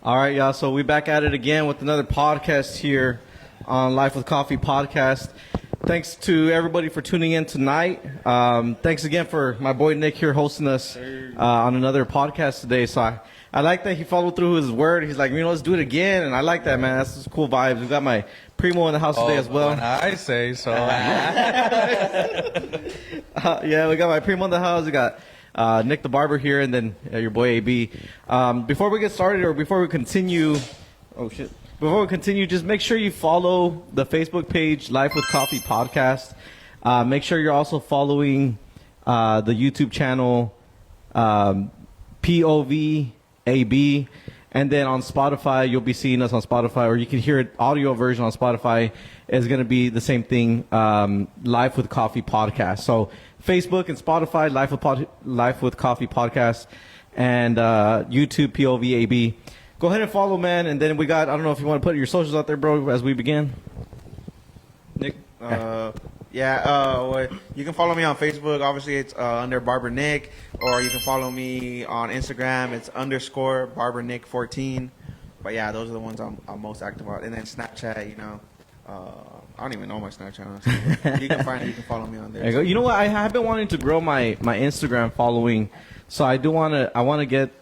All right, y'all. So we back at it again with another podcast here on Life with Coffee podcast. Thanks to everybody for tuning in tonight. Thanks again for my boy Nick here hosting us on another podcast today. So I like that he followed through his word. He's like, let's do it again. And I like that, man. That's just cool vibes. We got my primo in the house today as well. When I say so. Yeah, we got my primo in the house. We got Nick the barber here, and then your boy AB. Before we get started, or before we continue, just make sure you follow the Facebook page, Life with Coffee Podcast. Make sure you're also following the YouTube channel, POVAB. And then on Spotify, you'll be seeing us on Spotify, or you can hear it audio version on Spotify. Is going to be the same thing, Life with Coffee Podcast. So Facebook and Spotify, Life with Coffee Podcast, and YouTube, POVAB. Go ahead and follow, man. And then we got, I don't know if you want to put your socials out there, bro, as we begin. Nick? Well, you can follow me on Facebook. Obviously, it's under Barber Nick. Or you can follow me on Instagram. It's _ Barber Nick 14. But yeah, those are the ones I'm most active on. And then Snapchat, I don't even know my Snapchat, honestly. You can find it. You can follow me on there. There you go. You know what? I have been wanting to grow my Instagram following. So I want to get,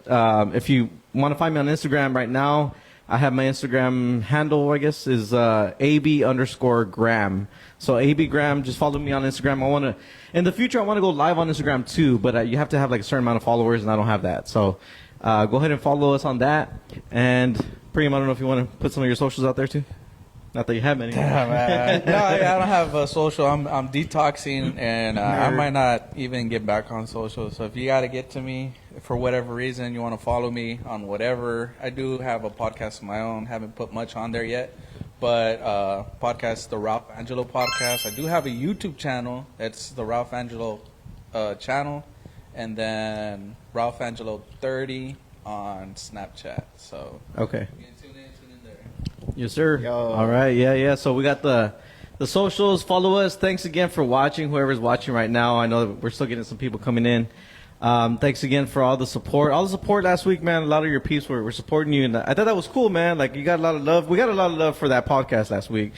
if you want to find me on Instagram right now, I have my Instagram handle, I guess, is AB_Gram. So AB Gram, just follow me on Instagram. In the future, I want to go live on Instagram too, but you have to have like a certain amount of followers, and I don't have that. So go ahead and follow us on that. And Priyam, I don't know if you want to put some of your socials out there too. Not that you have any. Damn, man. No, I don't have a social. I'm detoxing, and I might not even get back on social. So if you got to get to me for whatever reason, you want to follow me on whatever. I do have a podcast of my own. Haven't put much on there yet. But podcast, the Ralph Angelo podcast. I do have a YouTube channel. It's the Ralph Angelo channel. And then Ralph Angelo 30 on Snapchat. So okay. You can tune in there. Yes, sir. Yo. All right. Yeah. So we got the socials. Follow us. Thanks again for watching, whoever's watching right now. I know that we're still getting some people coming in. Thanks again for all the support. All the support last week, man. A lot of your peeps were supporting you, and I thought that was cool, man. Like, you got a lot of love. We got a lot of love for that podcast last week,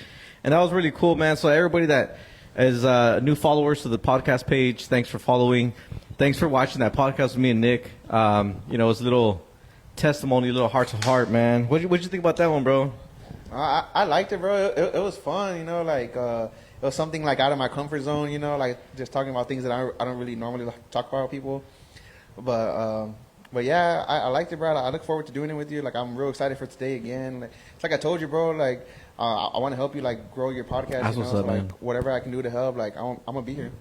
and that was really cool, man. So everybody that is new followers to the podcast page, thanks for following. Thanks for watching that podcast with me and Nick. It's a little testimony, a little heart to heart, man. What'd you think about that one, bro? I liked it, bro. It was fun, it was something like out of my comfort zone, like just talking about things that I don't really normally talk about with people. But yeah, I liked it, bro. I look forward to doing it with you. Like, I'm real excited for today again. It's like I told you, bro. Like, I want to help you grow your podcast. That's what's up, man. Whatever I can do to help, I'm gonna be here.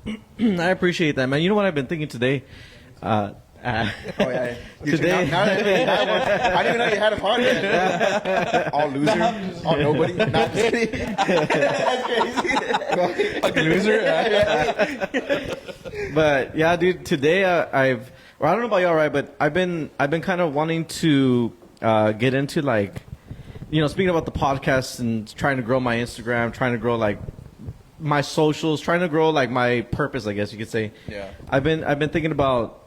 I appreciate that, man. You know what I've been thinking today? Oh yeah. Today, now that I didn't even know you had a podcast. All loser, all nobody. Not just kidding. That's crazy. Fucking loser. But yeah, dude. Today I don't know about y'all, right? But I've been kind of wanting to get into speaking about the podcast and trying to grow my Instagram, trying to grow my socials, trying to grow my purpose, I guess you could say. Yeah. I've been thinking about.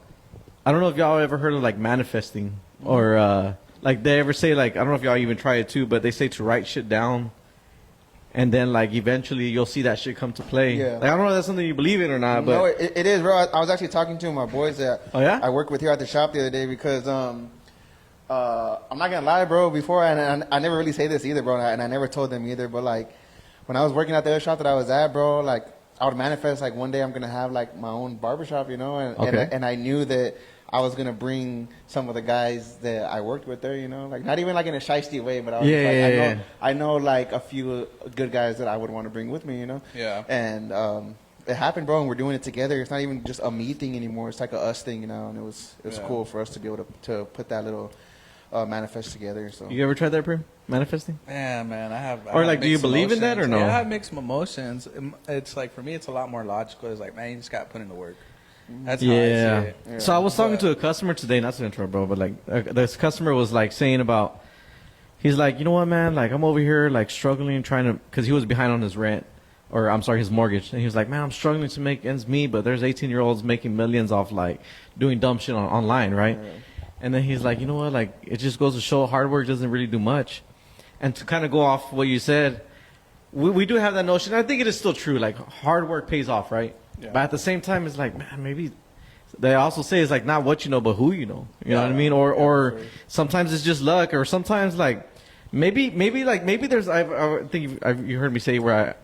I don't know if y'all ever heard of manifesting or they ever say I don't know if y'all even try it too, but they say to write shit down, and then eventually you'll see that shit come to play. Yeah. I don't know if that's something you believe in or not, but No, it is, bro. I was actually talking to my boys that I work with here at the shop the other day because I'm not gonna lie, bro. Before and I never really say this either, bro, and I never told them either. But when I was working at the other shop that I was at, bro, I would manifest one day I'm gonna have my own barbershop, and I knew that I was gonna bring some of the guys that I worked with there, not even in a shiesty way, but I was I know a few good guys that I would want to bring with me, Yeah. And it happened, bro, and we're doing it together. It's not even just a me thing anymore. It's a us thing, and it was cool for us to be able to put that little manifest together. So you ever tried that, Prim? Manifesting? Yeah, man, I have. Or I have do you believe in that or no? Yeah, I have mixed emotions. It's for me, it's a lot more logical. It's man, you just got to put in the work. That's how I see it. Yeah. So I was talking to a customer today, not to interrupt, bro, but this customer was saying about, he's like, you know what, man, I'm over here struggling trying to, because he was behind on his rent, or I'm sorry, his mortgage, and he was like, man, I'm struggling to make ends meet, but there's 18-year-olds making millions off doing dumb shit online, right? And then he's like, you know what? Like, it just goes to show hard work doesn't really do much. And to kind of go off what you said, we do have that notion. I think it is still true. Like, hard work pays off, right? Yeah. But at the same time, it's like, man, maybe they also say it's like not what you know, but who you know. You know what I mean? Or sometimes it's just luck, or sometimes like maybe there's I think you heard me say where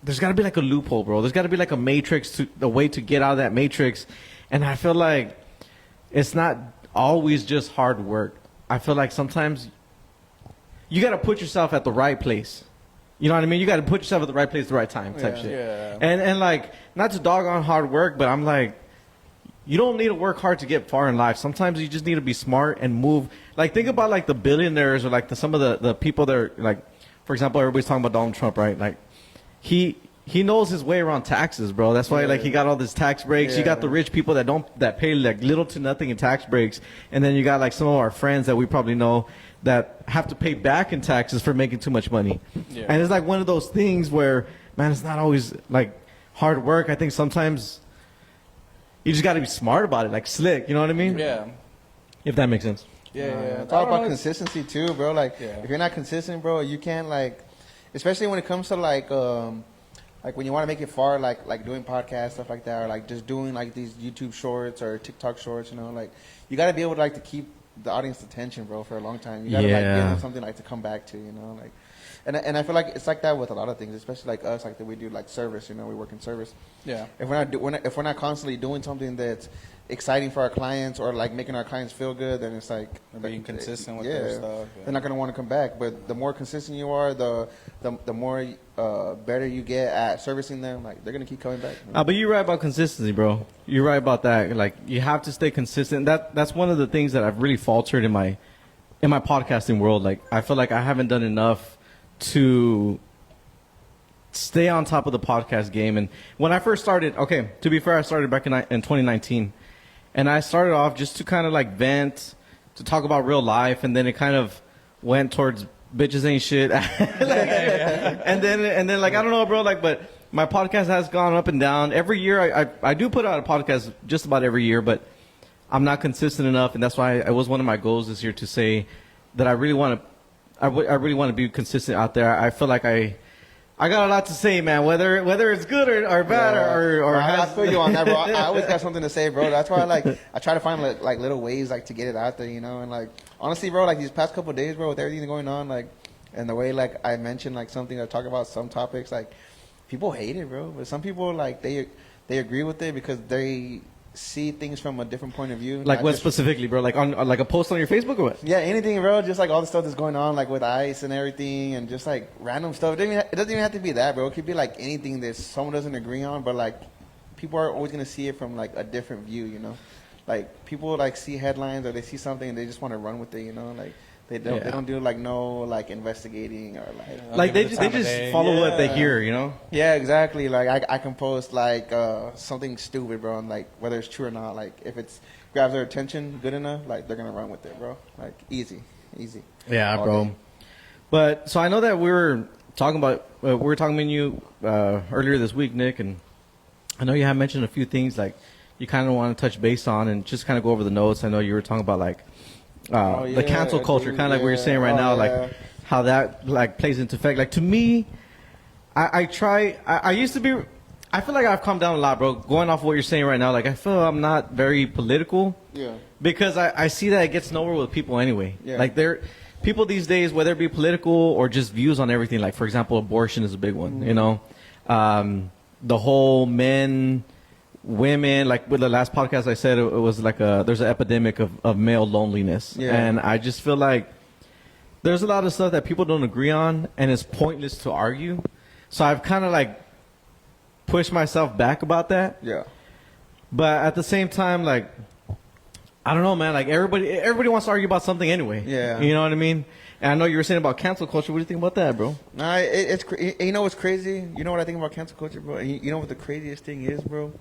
there's got to be like a loophole, bro. There's got to be like a matrix, the way to get out of that matrix. And I feel like it's not always just hard work. I feel like sometimes you got to put yourself at the right place. You know what I mean? You got to put yourself at the right place at the right time type shit. Yeah. And like, not to dog on hard work, but I'm like, you don't need to work hard to get far in life. Sometimes you just need to be smart and move. Like, think about like the billionaires or like some of the people that are like, for example, everybody's talking about Donald Trump, right? Like, he knows his way around taxes, bro. That's why like he got all these tax breaks. You got the rich people that pay like little to nothing in tax breaks, and then you got like some of our friends that we probably know that have to pay back in taxes for making too much money. Yeah. And it's like one of those things where, man, it's not always like hard work. I think sometimes you just got to be smart about it, like slick. You know what I mean? Yeah. If that makes sense. Yeah. It's all about consistency too, bro. Like if you're not consistent, bro, you can't like, especially when it comes to like when you want to make it far, like doing podcasts, stuff like that, or like just doing like these YouTube shorts or TikTok shorts, you know, like you got to be able to like to keep the audience attention, bro, for a long time. You got to like give them something like to come back to, you know, like, and I feel like it's like that with a lot of things, especially like us, like that we do like service, you know, we work in service. Yeah. If we're not constantly doing something that's exciting for our clients or like making our clients feel good, then it's like being consistent with their stuff. They're not gonna want to come back. But the more consistent you are, the more better you get at servicing them. Like they're gonna keep coming back. But you're right about consistency, bro. You're right about that. Like you have to stay consistent. That's one of the things that I've really faltered in my podcasting world. Like I feel like I haven't done enough to stay on top of the podcast game. And when I first started, okay, to be fair, I started back in 2019. And I started off just to kind of like vent, to talk about real life, and then it kind of went towards bitches ain't shit. And then like I don't know, bro. Like, but my podcast has gone up and down every year. I do put out a podcast just about every year, but I'm not consistent enough, and that's why it was one of my goals this year to say that I really want to be consistent out there. I feel like I got a lot to say, man. Whether it's good or bad or I feel you on that, bro. I always got something to say, bro. That's why I try to find like little ways like to get it out there, you know. And like honestly, bro, like these past couple of days, bro, with everything going on, like and the way like I mentioned like something, I talk about some topics, like people hate it, bro. But some people like they agree with it because they see things from a different point of view. Like what specifically, bro? Like on like a post on your Facebook or what? Yeah, anything, bro. Just like all the stuff that's going on, like with ICE and everything, and just like random stuff. It doesn't even have to be that, bro. It could be like anything that someone doesn't agree on, but like people are always gonna see it from like a different view, you know. Like people like see headlines or they see something and they just want to run with it, you know. Like they don't do like no like investigating or like they just follow what they hear, you know. Yeah, exactly. Like I can post like something stupid, bro, and like whether it's true or not, like if it's grabs their attention good enough, like they're gonna run with it, bro. Like easy. Yeah, bro. Day. But so I know that we were talking about to you earlier this week, Nick, and I know you have mentioned a few things like you kind of want to touch base on and just kind of go over the notes. I know you were talking about like the cancel culture, kind of like we were saying right now, like how that like plays into effect. Like to me, I used to be, I feel like I've calmed down a lot, bro. Going off what you're saying right now, like I feel I'm not very political. Yeah. Because I see that it gets nowhere with people anyway. Yeah. Like people these days, whether it be political or just views on everything. Like for example, abortion is a big one. Mm-hmm. You know, the whole women, like with the last podcast I said, it was like there's an epidemic of male loneliness. Yeah. And I just feel like there's a lot of stuff that people don't agree on and it's pointless to argue. So I've kind of like pushed myself back about that. Yeah. But at the same time, like, I don't know, man, like everybody wants to argue about something anyway. Yeah. You know what I mean? And I know you were saying about cancel culture. What do you think about that, bro? Nah, you know what's crazy? You know what I think about cancel culture, bro? You know what the craziest thing is, bro?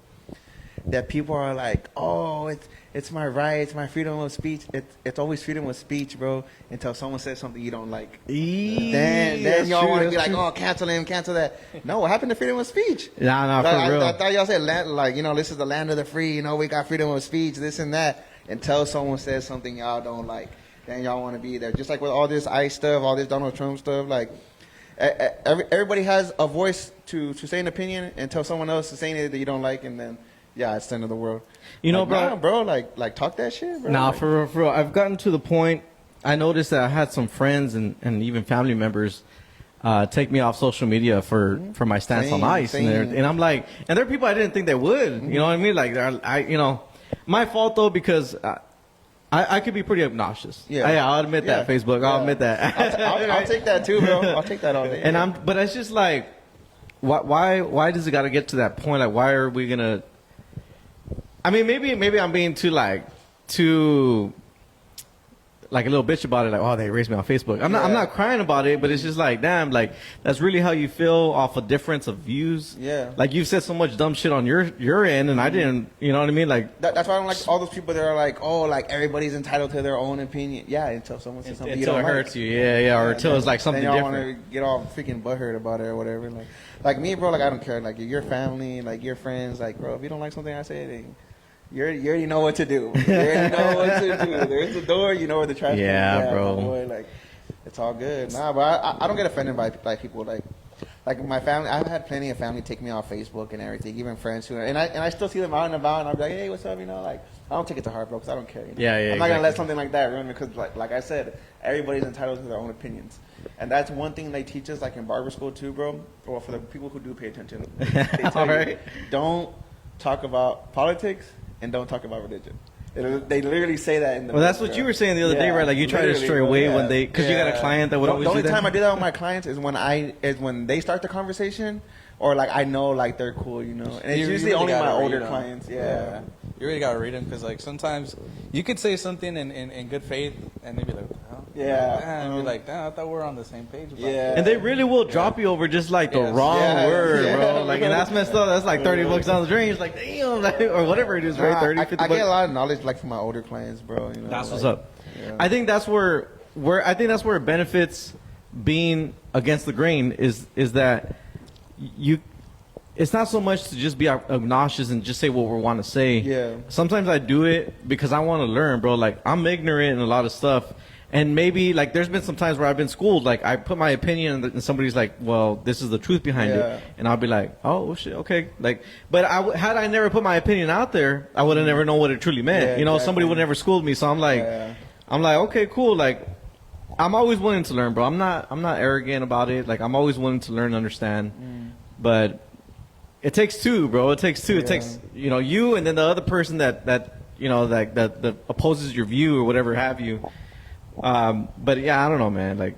That people are like, oh, it's my right, it's my freedom of speech. It's always freedom of speech, bro. Until someone says something you don't like, then y'all want to be like, oh, cancel him, cancel that. No, what happened to freedom of speech? Nah, for real. I thought y'all said like, you know, this is the land of the free. You know, we got freedom of speech, this and that. until someone says something y'all don't like, then y'all want to be there. Just like with all this ICE stuff, all this Donald Trump stuff, like everybody has a voice to say an opinion until someone else is saying it that you don't like, and then it's the end of the world. You know, like, bro, like talk that shit, bro. Nah, like, for real. I've gotten to the point. I noticed that I had some friends and even family members take me off social media for my stance on ICE, and I'm like, and there are people I didn't think they would. You know what I mean? Like, my fault though, because I could be pretty obnoxious. Yeah, I'll admit that. Facebook, I'll admit that. I'll take that too, bro. I'll take that all day. But it's just like, why does it got to get to that point? Like, why are we gonna? I mean, maybe I'm being too like a little bitch about it, like, oh, they erased me on Facebook. I'm not crying about it, but it's just like, damn, like that's really how you feel off a difference of views. Yeah. Like you've said so much dumb shit on your end, and I didn't. You know what I mean? Like that's why I don't like all those people that are like, oh, like everybody's entitled to their own opinion. Yeah, until someone says something until it hurts you. Yeah, or until it's like something then y'all different. Want to get all freaking butthurt about it or whatever. Like me, bro. Like I don't care. Like your family, like your friends. Like, bro, if you don't like something I say, then you already know what to do. You already know what to do. There's the door. You know where the trash is. Yeah, bro. Boy, like, it's all good. Nah, but I don't get offended by people like my family. I've had plenty of family take me off Facebook and everything, even friends who, and I still see them out and about, and I'm like, hey, what's up? You know, like I don't take it to heart, bro, because I don't care. You know? Yeah. I'm not gonna let something like that ruin me, because like I said, everybody's entitled to their own opinions, and that's one thing they teach us, like in barber school too, bro. Or for the people who do pay attention, they tell you, don't talk about politics. And don't talk about religion. They literally say that in the. Well, that's what you were saying the other day, right? Like you try to stray away when they, because you got a client that would always do that. The only time I do that with my clients is when they start the conversation, or like I know like they're cool, you know. And it's usually only my older clients. Yeah. You really gotta read them, because like sometimes you could say something in good faith, and they'd be like, oh. And you're like, damn, I thought we were on the same page. About that. And they really will drop you over just like the wrong word, bro. Like, and that's messed up. That's like $30 down the drain. It's like, damn, like, or whatever it is, right? 30, 50 I get a lot of knowledge like from my older clients, bro. You know, that's what's up. Yeah. I think that's where it benefits being against the grain is that you. It's not so much to just be obnoxious and just say what we want to say. Yeah. Sometimes I do it because I want to learn, bro. Like I'm ignorant in a lot of stuff. And maybe, like, there's been some times where I've been schooled. Like, I put my opinion, and somebody's like, well, this is the truth behind it. And I'll be like, oh, shit, okay. Like, but had I never put my opinion out there, I would have never known what it truly meant. Yeah, you know, somebody would never schooled me. So I'm like, okay, cool. Like, I'm always willing to learn, bro. I'm not arrogant about it. Like, I'm always willing to learn and understand. But it takes two, bro. It takes two. It takes, you and then the other person that opposes your view or whatever have you. But yeah, I don't know, man. Like,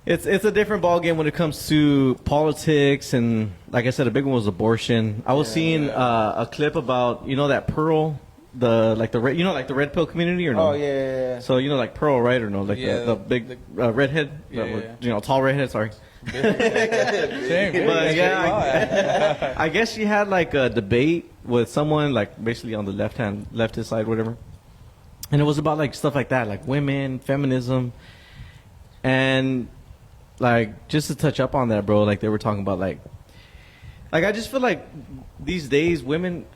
it's a different ball game when it comes to politics, and like I said, a big one was abortion. I was seeing a clip about that Pearl, the red pill community, or no? Oh yeah. So like Pearl, right, or no? Like the big redhead, tall redhead. Sorry. But yeah, I guess she had like a debate with someone, like basically on the leftist side, whatever. And it was about like stuff like that, like women, feminism, and like just to touch up on that, bro. Like they were talking about like I just feel like these days women.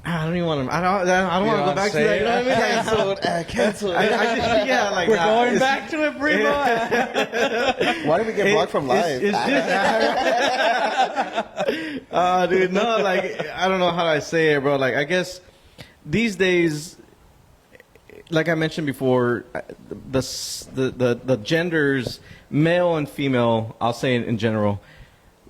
I don't even want to. I don't want to go back to that. You know what I mean? Canceled. Yeah, like we're going back to it, primo. Why did we get blocked from live? It's just, dude, no. Like I don't know how I say it, bro. Like I guess these days. Like I mentioned before, the genders, male and female, I'll say in general,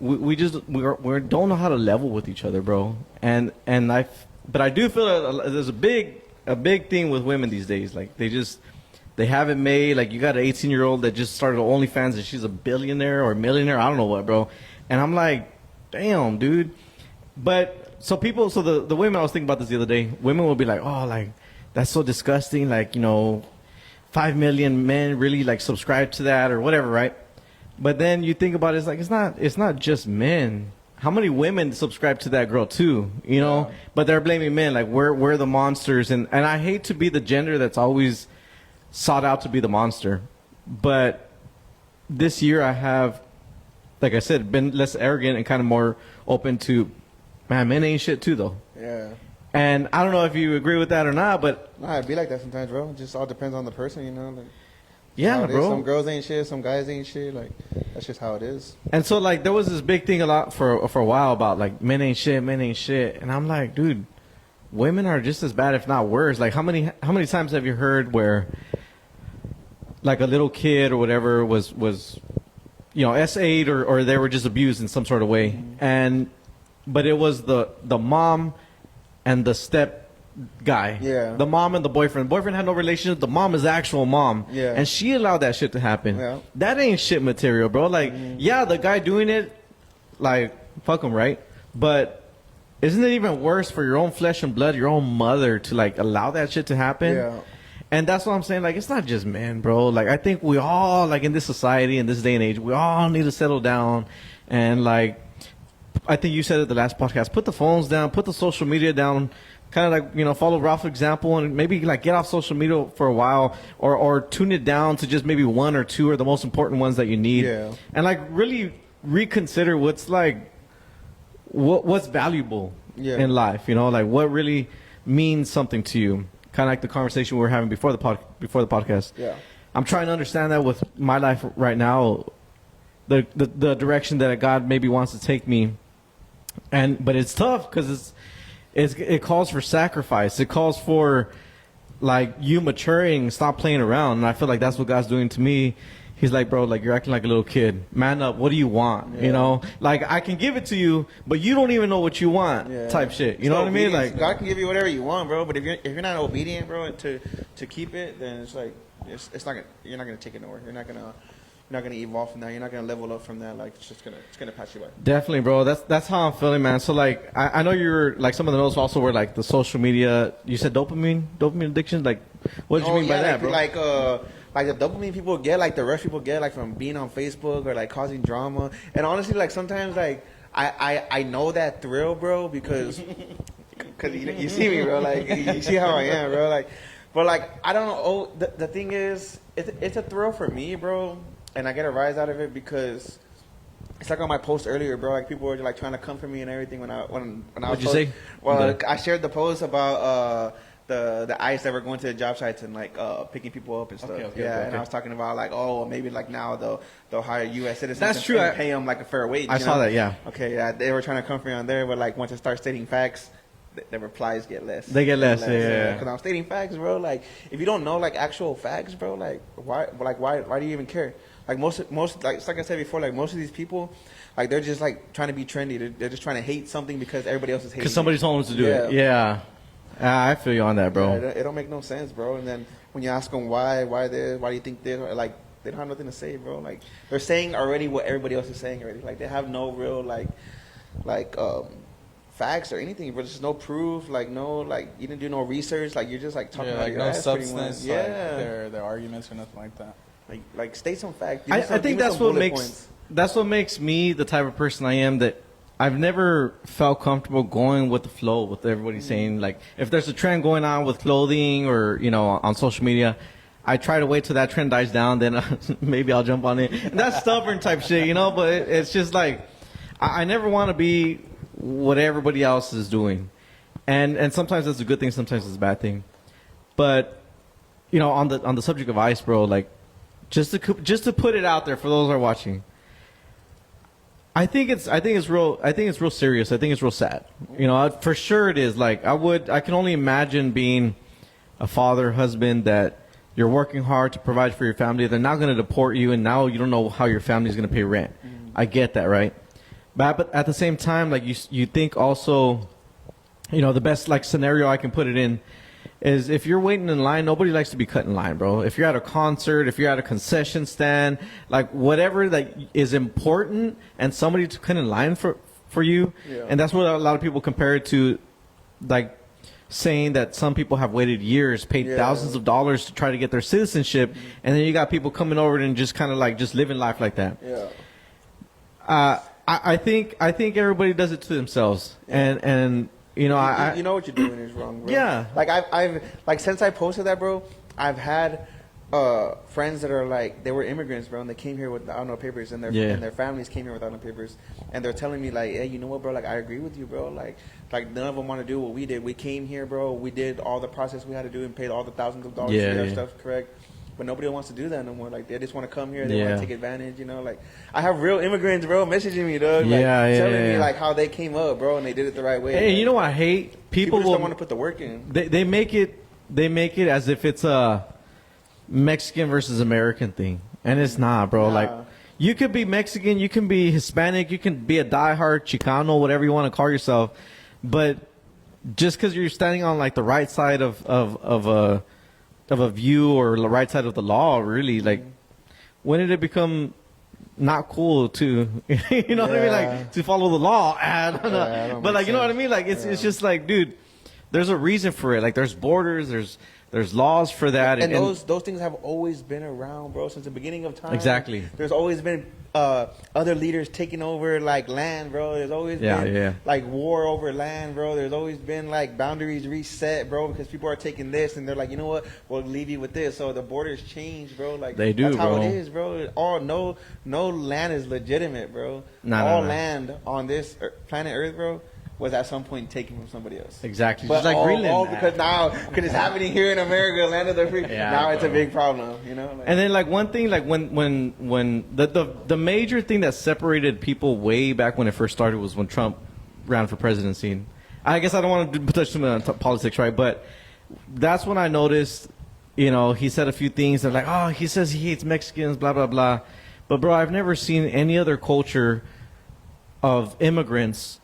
we don't know how to level with each other, bro. But I do feel there's a big thing with women these days. Like they have it made. Like you got an 18-year-old that just started OnlyFans and she's a billionaire or a millionaire. I don't know what, bro. And I'm like, damn, dude. But the women, I was thinking about this the other day. Women will be like, oh, like. That's so disgusting. Like, 5 million men really like subscribe to that or whatever, right? But then you think about it, it's like it's not just men. How many women subscribe to that girl too? Yeah. But they're blaming men, like we're the monsters, and I hate to be the gender that's always sought out to be the monster. But this year I have, like I said, been less arrogant and kind of more open to, man, men ain't shit too though. Yeah. And I don't know if you agree with that or not, but nah, it'd be like that sometimes, bro. It just all depends on the person, you know. Like, yeah, bro. Some girls ain't shit, some guys ain't shit. Like, that's just how it is. And so, like, there was this big thing for a while about like men ain't shit, and I'm like, dude, women are just as bad, if not worse. Like, how many times have you heard where, like, a little kid or whatever was S8'd or they were just abused in some sort of way, but it was the mom and the step guy. Yeah. The mom and the boyfriend. Boyfriend had no relationship. The mom is the actual mom. Yeah. And she allowed that shit to happen. Yeah. That ain't shit material, bro. Like, yeah, the guy doing it, like, fuck him, right? But isn't it even worse for your own flesh and blood, your own mother, to, like, allow that shit to happen? Yeah. And that's what I'm saying. Like, it's not just men, bro. Like, I think we all, like, in this society, in this day and age, we all need to settle down and, like, I think you said it the last podcast, put the phones down, put the social media down, kind of like, you know, follow Ralph's example and maybe like get off social media for a while or tune it down to just maybe one or two or the most important ones that you need. Yeah. And like really reconsider what's like, what's valuable in life, you know, like what really means something to you. Kind of like the conversation we were having before the podcast. Yeah. I'm trying to understand that with my life right now, the direction that God maybe wants to take me. But it's tough because it calls for sacrifice. It calls for like you maturing, stop playing around. And I feel like that's what God's doing to me. He's like, bro, like you're acting like a little kid. Man up. What do you want? You know, like I can give it to you, but you don't even know what you want. Type shit. You know what I mean? Like God can give you whatever you want, bro. But if you're not obedient, bro, to keep it, then it's like it's not you're not gonna take it nowhere. You're not gonna evolve from that. You're not gonna level up from that. Like it's gonna pass you by. Definitely, bro. That's how I'm feeling, man. So like I know you're like some of the notes also were like the social media. You said dopamine addiction. Like what did you mean by that, bro? Like the dopamine people get, like the rush people get, like from being on Facebook or like causing drama. And honestly, like sometimes like I know that thrill, bro, because you see me, bro. Like you see how I am, bro. Like, but like I don't know. Oh, the thing is, it's a thrill for me, bro. And I get a rise out of it because it's like on my post earlier, bro. Like people were like trying to come for me and everything when I was. What'd you say? Well, I shared the post about the ICE that were going to the job sites and like picking people up and stuff. Okay. And I was talking about like, oh, maybe like now they'll hire U.S. citizens. That's true. And pay them like a fair wage. I saw that. Yeah. Okay. Yeah. They were trying to come for me on there, but like once I start stating facts, the replies get less. They get less. Yeah. Because I'm stating facts, bro. Like if you don't know like actual facts, bro, like why do you even care? Like most like it's like I said before, like most of these people, like they're just like trying to be trendy. They're just trying to hate something because everybody else is hating. Because somebody told them to do it. Yeah. I feel you on that, bro. Yeah, it don't make no sense, bro. And then when you ask them why do you think they're like they don't have nothing to say, bro. Like they're saying already what everybody else is saying already. Like they have no real like facts or anything, but there's no proof. Like no, like you didn't do no research. Like you're just like talking about your ass pretty much. Yeah, like their arguments or nothing like that. Like state some facts. I think that's what makes me the type of person I am, that I've never felt comfortable going with the flow with everybody saying. Like if there's a trend going on with clothing or you know on social media, I try to wait till that trend dies down, then maybe I'll jump on it. And that's stubborn type shit, you know. But it's just like I never want to be what everybody else is doing, and sometimes that's a good thing, sometimes it's a bad thing. But you know, on the subject of ICE, bro, like. Just to put it out there for those who are watching, I think it's real serious. I think it's real sad. You know, for sure it is. Like I can only imagine being a father, husband, that you're working hard to provide for your family. They're not going to deport you, and now you don't know how your family's going to pay rent. I get that, right? But at the same time, like you think also, you know, the best like scenario I can put it in is if you're waiting in line, nobody likes to be cut in line, bro. If you're at a concert, if you're at a concession stand, like whatever that is important and somebody to cut in line for you. Yeah. And that's what a lot of people compare it to, like saying that some people have waited years, paid thousands of dollars to try to get their citizenship. And then you got people coming over and just kind of like just living life like that. Yeah. I think everybody does it to themselves. And you know, you know what you're doing is wrong, bro. Yeah. Like I've like since I posted that, bro, I've had friends that are like they were immigrants, bro, and they came here without no papers, and their families came here without no papers, and they're telling me like, hey, you know what, bro? Like I agree with you, bro. Like none of them want to do what we did. We came here, bro. We did all the process we had to do and paid all the thousands of dollars to get our stuff correct. But nobody wants to do that no more. Like they just want to come here. They want to take advantage. You know, like I have real immigrants, bro, messaging me, dog. Like, telling me like how they came up, bro, and they did it the right way. Hey, like, you know what I hate? People just don't want to put the work in. They make it as if it's a Mexican versus American thing, and it's not, bro. Like you could be Mexican, you can be Hispanic, you can be a diehard Chicano, whatever you want to call yourself, but just because you're standing on like the right side of a view or the right side of the law, really, like when did it become not cool to you know what I mean, like to follow the law? I don't know. But like, you know what I mean, like it's just like, dude, there's a reason for it. Like there's borders, there's laws for that, and those things have always been around, bro, since the beginning of time. Exactly. There's always been other leaders taking over like land, bro. There's always been like war over land, bro. There's always been like boundaries reset, bro, because people are taking this and they're like, you know what, we'll leave you with this. So the borders change, bro. Like they do, that's how bro. it is, bro. No land is legitimate, bro. All land on this planet Earth, bro, was at some point taken from somebody else. Exactly. But just like Greenland. all because it's happening here in America, land of the free. Now it's a big problem, you know. Like, and then like one thing, like when the major thing that separated people way back when it first started was when Trump ran for presidency. I guess I don't want to touch too much on politics, right? But that's when I noticed, you know, he said a few things that like, oh, he says he hates Mexicans, blah blah blah. But bro, I've never seen any other culture of immigrants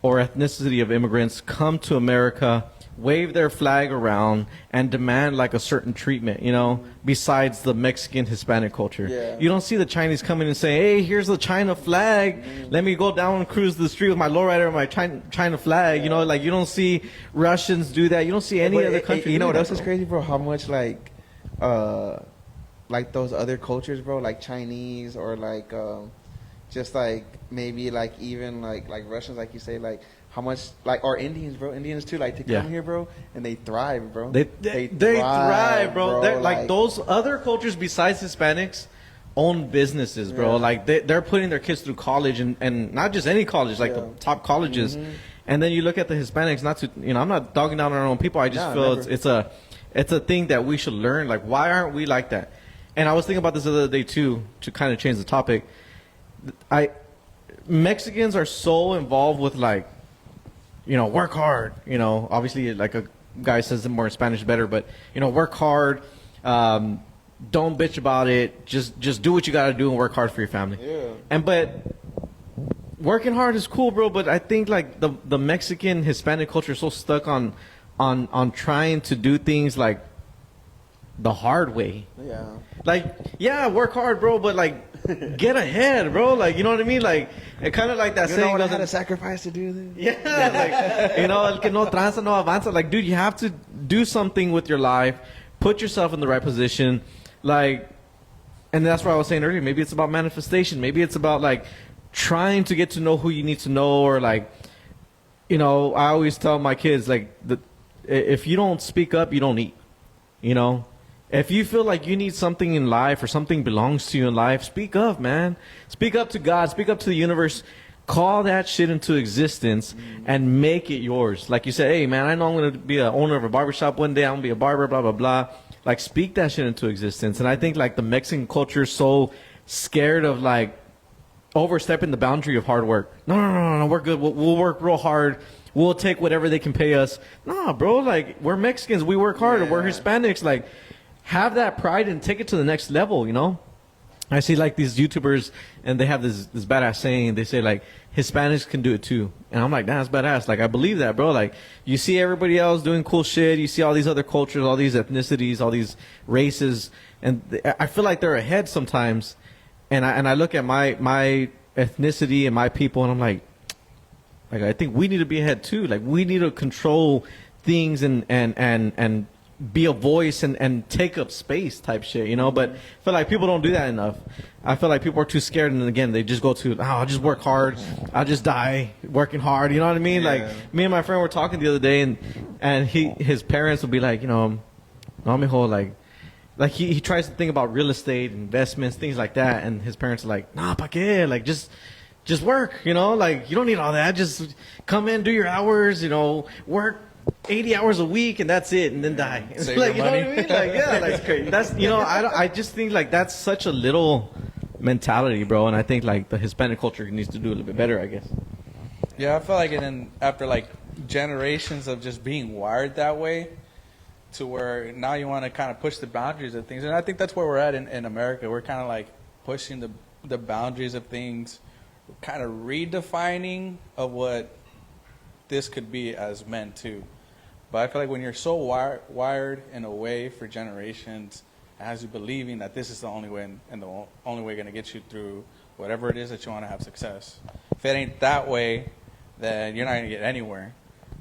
or ethnicity of immigrants come to America, wave their flag around, and demand like a certain treatment, you know, besides the Mexican Hispanic culture. Yeah. You don't see the Chinese come in and say, hey, here's the China flag. Let me go down and cruise the street with my lowrider and my China flag. You know, like you don't see Russians do that. You don't see any other country. You know what else is crazy, bro? How much like those other cultures, bro, like Chinese or like just like maybe like even like Russians, like you say, like how much like or Indians, bro, Indians too, like to come here, bro, and they thrive, bro. They thrive, bro. They're, like those other cultures besides Hispanics own businesses, bro. Like they're putting their kids through college and not just any college, like the top colleges. And then you look at the Hispanics, not to, you know, I'm not dogging down on our own people. I just feel it's a thing that we should learn. Like, why aren't we like that? And I was thinking about this the other day too, to kind of change the topic. Mexicans are so involved with like, you know, work hard. You know, obviously, like a guy says it more in Spanish better, but you know, work hard. Don't bitch about it. Just do what you got to do and work hard for your family. Yeah. But working hard is cool, bro. But I think like the Mexican Hispanic culture is so stuck on trying to do things like the hard way. Yeah. Like, yeah, work hard, bro, but like get ahead, bro. Like, you know what I mean? Like, it kind of like that saying. You know what I had to sacrifice to do this? Yeah, like, you know, el que no tranza no avanza. Like, dude, you have to do something with your life. Put yourself in the right position. Like, and that's what I was saying earlier. Maybe it's about manifestation. Maybe it's about like trying to get to know who you need to know, or like, you know, I always tell my kids like, if you don't speak up, you don't eat. You know, if you feel like you need something in life or something belongs to you in life, speak up, man. Speak up to God. Speak up to the universe. Call that shit into existence and make it yours. Like you said, hey, man, I know I'm going to be an owner of a barbershop one day. I'm going to be a barber, blah, blah, blah. Like, speak that shit into existence. And I think, like, the Mexican culture is so scared of, like, overstepping the boundary of hard work. No, we're good. We'll work real hard. We'll take whatever they can pay us. Nah, bro, like, we're Mexicans. We work hard. Yeah. We're Hispanics. Like, have that pride and take it to the next level, you know? I see, like, these YouTubers, and they have this badass saying. They say, like, Hispanics can do it, too. And I'm like, that's badass. Like, I believe that, bro. Like, you see everybody else doing cool shit. You see all these other cultures, all these ethnicities, all these races. And I feel like they're ahead sometimes. And I look at my ethnicity and my people, and I'm like, I think we need to be ahead, too. Like, we need to control things and be a voice and take up space type shit, you know? But I feel like people don't do that enough. I feel like people are too scared, and again, they just go to, I'll just work hard. I'll just die working hard. You know what I mean? Yeah. Like, me and my friend were talking the other day, and his parents would be like, you know, no, mijo, like, like he tries to think about real estate, investments, things like that, and his parents are like, nah, pa qué? Like just work, you know, like you don't need all that. Just come in, do your hours, you know, work 80 hours a week, and that's it, and then die. Save Like, your you know money. what I mean? Like, yeah, like that's, you know, I just think like that's such a little mentality, bro, and I think like the Hispanic culture needs to do a little bit better, I guess. Yeah, I feel like, and then after like generations of just being wired that way, to where now you want to kind of push the boundaries of things, and I think that's where we're at in America. We're kind of like pushing the boundaries of things, kind of redefining of what this could be as men too. But I feel like when you're so wired in a way for generations, it has you believing that this is the only way and the only way going to get you through whatever it is that you want to have success. If it ain't that way, then you're not going to get anywhere.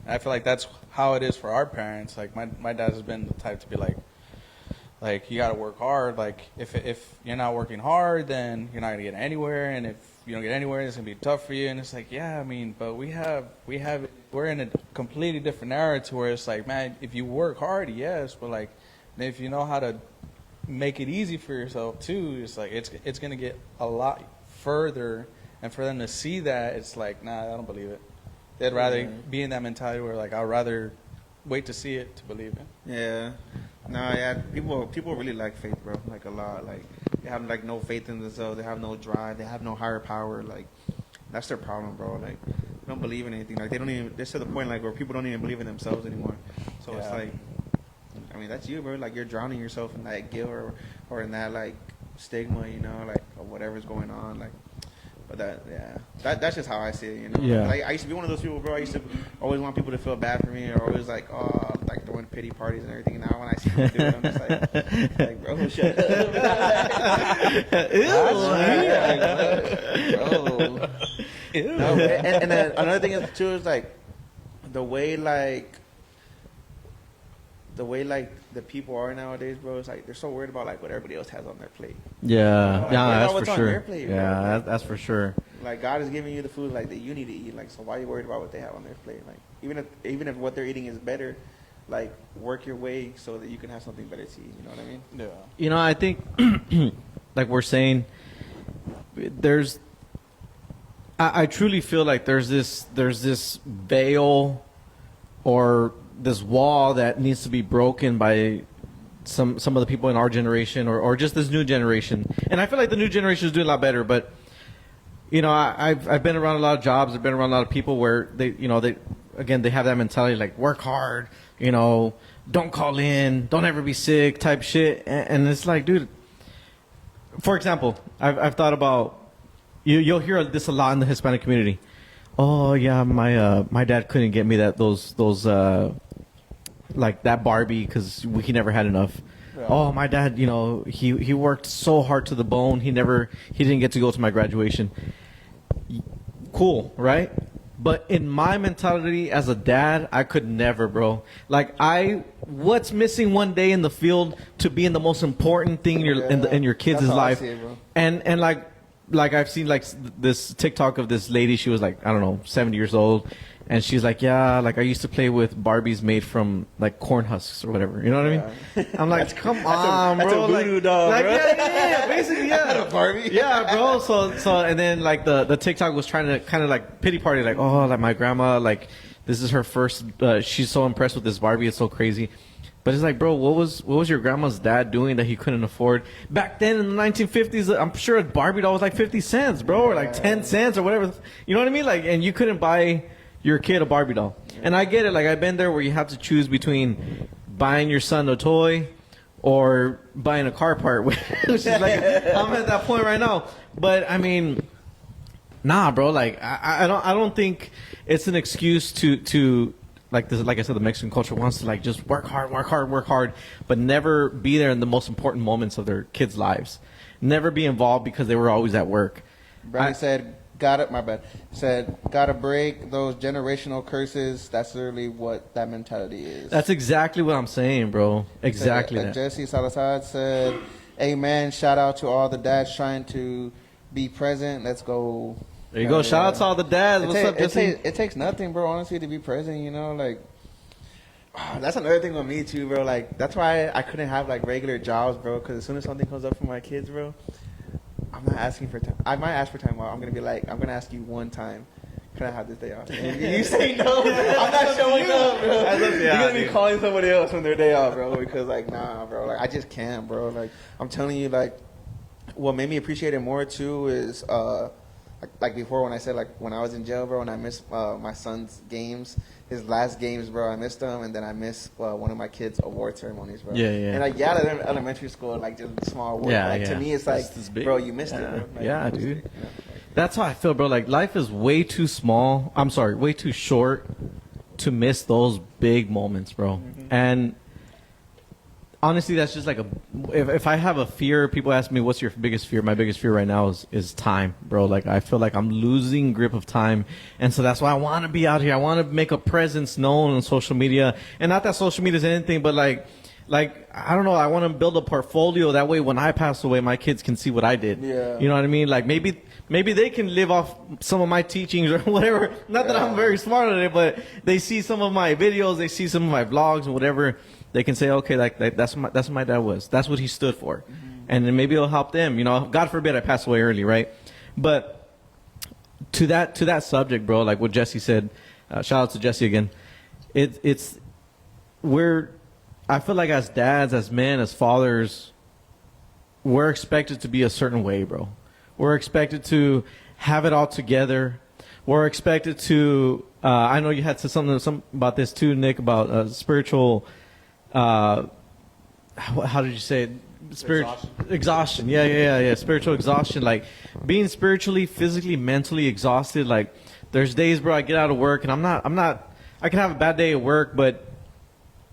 And I feel like that's how it is for our parents. Like my dad has been the type to be like you got to work hard. Like if you're not working hard, then you're not going to get anywhere. And if you don't get anywhere, it's going to be tough for you. And it's like, yeah, I mean, but we're in a completely different era to where it's like, man, if you work hard, yes, but like if you know how to make it easy for yourself too, it's like it's going to get a lot further. And for them to see that, it's like, nah, I don't believe it. They'd rather be in that mentality where like I'd rather wait to see it to believe it. Yeah. No, yeah. People really lack faith, bro. Like a lot. Like they have like no faith in themselves. They have no drive. They have no higher power. Like that's their problem, bro. Like they don't believe in anything. Like they don't even. They're to the point like where people don't even believe in themselves anymore. So it's like, I mean, that's you, bro. Like you're drowning yourself in that guilt or in that like stigma, you know, like of whatever's going on, like. But that's just how I see it, you know. Yeah. Like I used to be one of those people, bro. I used to always want people to feel bad for me, or always like, oh, like throwing pity parties and everything. And now when I see them do it, I'm just like bro, shut up. Bro. Ew. No, and then another thing is too is like the way the people are nowadays, bro. It's like they're so worried about like what everybody else has on their plate. Yeah, Like, that's what's for on sure. your plate, bro. Yeah, Like, that's for sure. Like God is giving you the food like that you need to eat. Like so, why are you worried about what they have on their plate? Like even if what they're eating is better, like work your way so that you can have something better to eat. You know what I mean? Yeah. You know, I think like we're saying, I truly feel like there's this veil or this wall that needs to be broken by some of the people in our generation or just this new generation. And I feel like the new generation is doing a lot better, but you know, I've been around a lot of jobs, I've been around a lot of people where they have that mentality like work hard, you know, don't call in, don't ever be sick type shit. And it's like, dude, for example, I've thought about you'll hear this a lot in the Hispanic community. Oh yeah, my dad couldn't get me those like that Barbie because he never had enough. Yeah. Oh, my dad, you know, he worked so hard to the bone. He didn't get to go to my graduation. Cool, right? But in my mentality as a dad, I could never, bro. Like what's missing one day in the field to be in the most important thing in your kids' life? I see it, bro. And like I've seen like this TikTok of this lady. She was like, I don't know, 70 years old. And she's like, yeah, like I used to play with Barbies made from like corn husks or whatever. You know what I mean? I'm like, come on, bro. That's a voodoo doll, like, bro. yeah, basically, yeah. Barbie. Yeah, bro. So, and then like the TikTok was trying to kind of like pity party, like, oh, like my grandma, like this is her first. She's so impressed with this Barbie. It's so crazy. But it's like, bro, what was your grandma's dad doing that he couldn't afford? Back then in the 1950s, I'm sure a Barbie doll was like 50 cents, bro, or like 10 cents or whatever. You know what I mean? Like, and you couldn't buy your kid a Barbie doll. And I get it. Like, I've been there where you have to choose between buying your son a toy or buying a car part, which is like, I'm at that point right now. But I mean, nah, bro. Like, I don't think it's an excuse to like this. Like I said, the Mexican culture wants to like just work hard, but never be there in the most important moments of their kids' lives. Never be involved because they were always at work. Brandon said, gotta break those generational curses. That's literally what that mentality is. That's exactly what I'm saying, bro. Exactly that. Jesse Salazar said, amen. Shout out to all the dads trying to be present. Let's go. There you go. Shout out to all the dads. What's up, Jesse? It takes nothing, bro, honestly, to be present, you know? Like, That's another thing with me too, bro. Like that's why I couldn't have like regular jobs, bro. Because as soon as something comes up for my kids, bro, I'm not asking for time. I might ask for time off. I'm gonna be like, I'm gonna ask you one time. Can I have this day off? And you say no. I'm not showing up, bro. You're gonna be calling somebody else on their day off, bro. Because like, nah, bro. Like I just can't, bro. Like I'm telling you, like what made me appreciate it more too is like before when I said like when I was in jail, bro, and I missed my son's games, his last games, bro. I missed them, and then I missed one of my kids' award ceremonies, bro. Yeah. And like elementary school, like just small award. Yeah, like yeah. To me, it's like, bro, you missed it, bro. Like, Yeah, you missed dude. it. Yeah. That's how I feel, bro. Like life is way too small. I'm sorry, way too short to miss those big moments, bro. Mm-hmm. And honestly, that's just like if I have a fear, people ask me, what's your biggest fear? My biggest fear right now is time, bro. Like I feel like I'm losing grip of time. And so that's why I want to be out here. I want to make a presence known on social media. And not that social media is anything, but like, I don't know, I want to build a portfolio. That way when I pass away, my kids can see what I did. Yeah. You know what I mean? Like maybe they can live off some of my teachings or whatever. Not that I'm very smart at it, but they see some of my videos, they see some of my vlogs and whatever. They can say, okay, like that's what my dad was. That's what he stood for. Mm-hmm. And then maybe it'll help them. You know, God forbid I pass away early, right? But to that subject, bro, like what Jesse said, shout out to Jesse again. I feel like as dads, as men, as fathers, we're expected to be a certain way, bro. We're expected to have it all together. We're expected to. I know you had said something about this too, Nick, about spiritual. How did you say it? Exhaustion. Yeah. Spiritual exhaustion. Like being spiritually, physically, mentally exhausted. Like there's days, bro, I get out of work and I'm not. I can have a bad day at work, but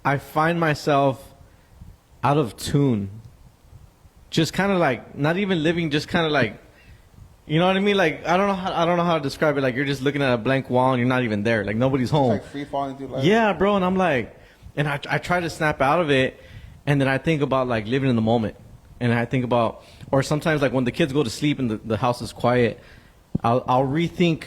I find myself out of tune. Just kind of like not even living. Just kind of like. You know what I mean? Like I don't know how to describe it. Like you're just looking at a blank wall and you're not even there. Like nobody's home. It's like free falling through life. Yeah, bro. And I'm like, and I try to snap out of it, and then I think about like living in the moment, and I think about, or sometimes like when the kids go to sleep and the house is quiet, I'll rethink,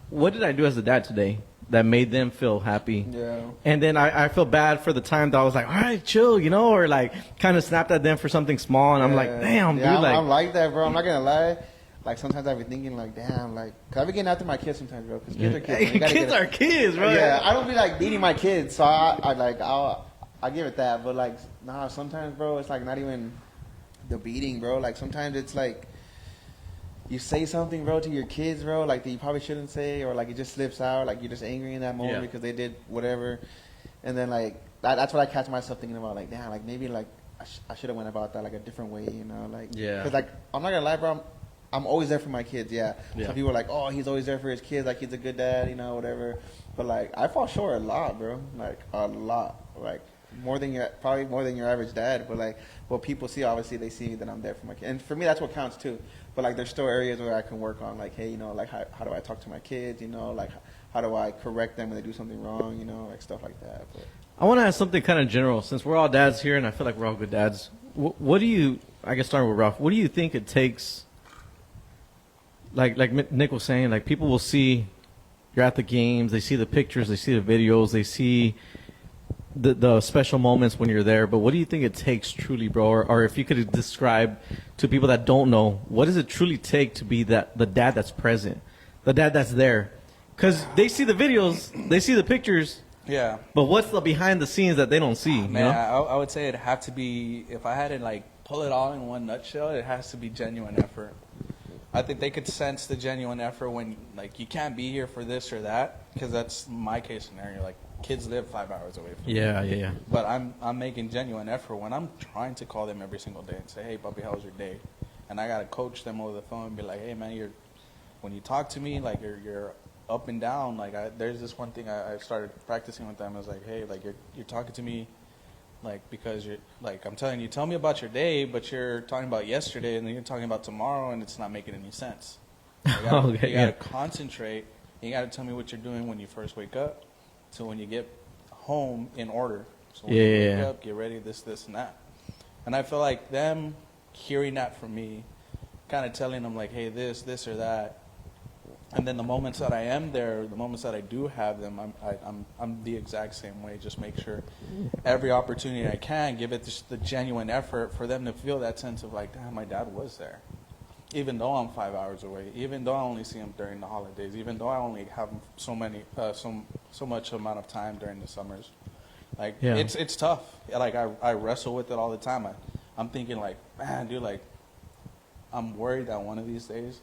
what did I do as a dad today that made them feel happy? Yeah. And then I feel bad for the time that I was like, all right, chill, you know, or like kind of snapped at them for something small, and I'm like, damn, dude, I'm like that, bro. I'm not gonna lie. Like sometimes I be thinking like, damn, like, cause I be getting after my kids sometimes, bro. Cause kids are kids. Kids are kids, bro. Yeah, I don't be like beating my kids, so I give it that. But like, nah, sometimes, bro, it's like not even the beating, bro. Like sometimes it's like you say something, bro, to your kids, bro, like that you probably shouldn't say, or like it just slips out, like you're just angry in that moment because they did whatever, and then like that's what I catch myself thinking about, like, damn, like maybe like I should have went about that like a different way, you know, like, yeah, because like I'm not gonna lie, bro. I'm always there for my kids, yeah. Some people are like, oh, he's always there for his kids, like he's a good dad, you know, whatever. But like, I fall short a lot, bro. Like a lot, like probably more than your average dad. But like, what people see, obviously, they see that I'm there for my kids, and for me, that's what counts too. But like, there's still areas where I can work on, like, hey, you know, like how do I talk to my kids, you know, like how do I correct them when they do something wrong, you know, like stuff like that. But I want to ask something kind of general, since we're all dads here, and I feel like we're all good dads. What do you? I guess starting with Ralph, what do you think it takes? Like Nick was saying, like people will see you're at the games, they see the pictures, they see the videos, they see the special moments when you're there. But what do you think it takes truly, bro? Or if you could describe to people that don't know, what does it truly take to be the dad that's present, the dad that's there? Because they see the videos, they see the pictures. Yeah. But what's the behind the scenes that they don't see? Man, you know? I would say it had to be, if I had to like pull it all in one nutshell, it has to be genuine effort. I think they could sense the genuine effort when, like, you can't be here for this or that, because that's my case scenario. Like, kids live 5 hours away from me. Yeah. But I'm making genuine effort when I'm trying to call them every single day and say, hey, puppy, how was your day? And I got to coach them over the phone and be like, hey, man, when you talk to me, like, you're up and down. Like, there's this one thing I started practicing with them. I was like, hey, like, you're talking to me, like, because you're, like, I'm telling you, tell me about your day, but you're talking about yesterday, and then you're talking about tomorrow, and it's not making any sense. You gotta concentrate. You gotta tell me what you're doing when you first wake up, so when you get home in order. So when you wake up, get ready, this, and that. And I feel like them hearing that from me, kind of telling them, like, hey, this or that, And then the moments that I am there, the moments that I do have them, I'm the exact same way. Just make sure every opportunity I can give it just the genuine effort for them to feel that sense of like, damn, my dad was there. Even though I'm 5 hours away, even though I only see him during the holidays, even though I only have him so much amount of time during the summers, like it's tough. Like I wrestle with it all the time. I'm thinking like, man, dude, like I'm worried that one of these days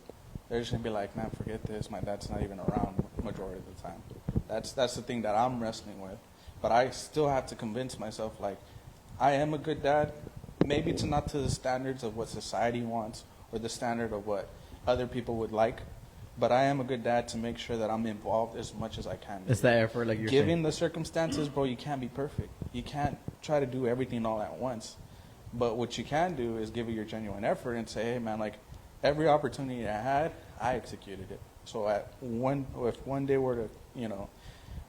they're just gonna be like, man, forget this. My dad's not even around majority of the time. That's the thing that I'm wrestling with. But I still have to convince myself like I am a good dad. Maybe it's not to the standards of what society wants or the standard of what other people would like, but I am a good dad to make sure that I'm involved as much as I can. It's that effort, like you're given saying. The circumstances, bro, you can't be perfect. You can't try to do everything all at once. But what you can do is give it your genuine effort and say, hey, man, like every opportunity I had, I executed it. So if one day were to,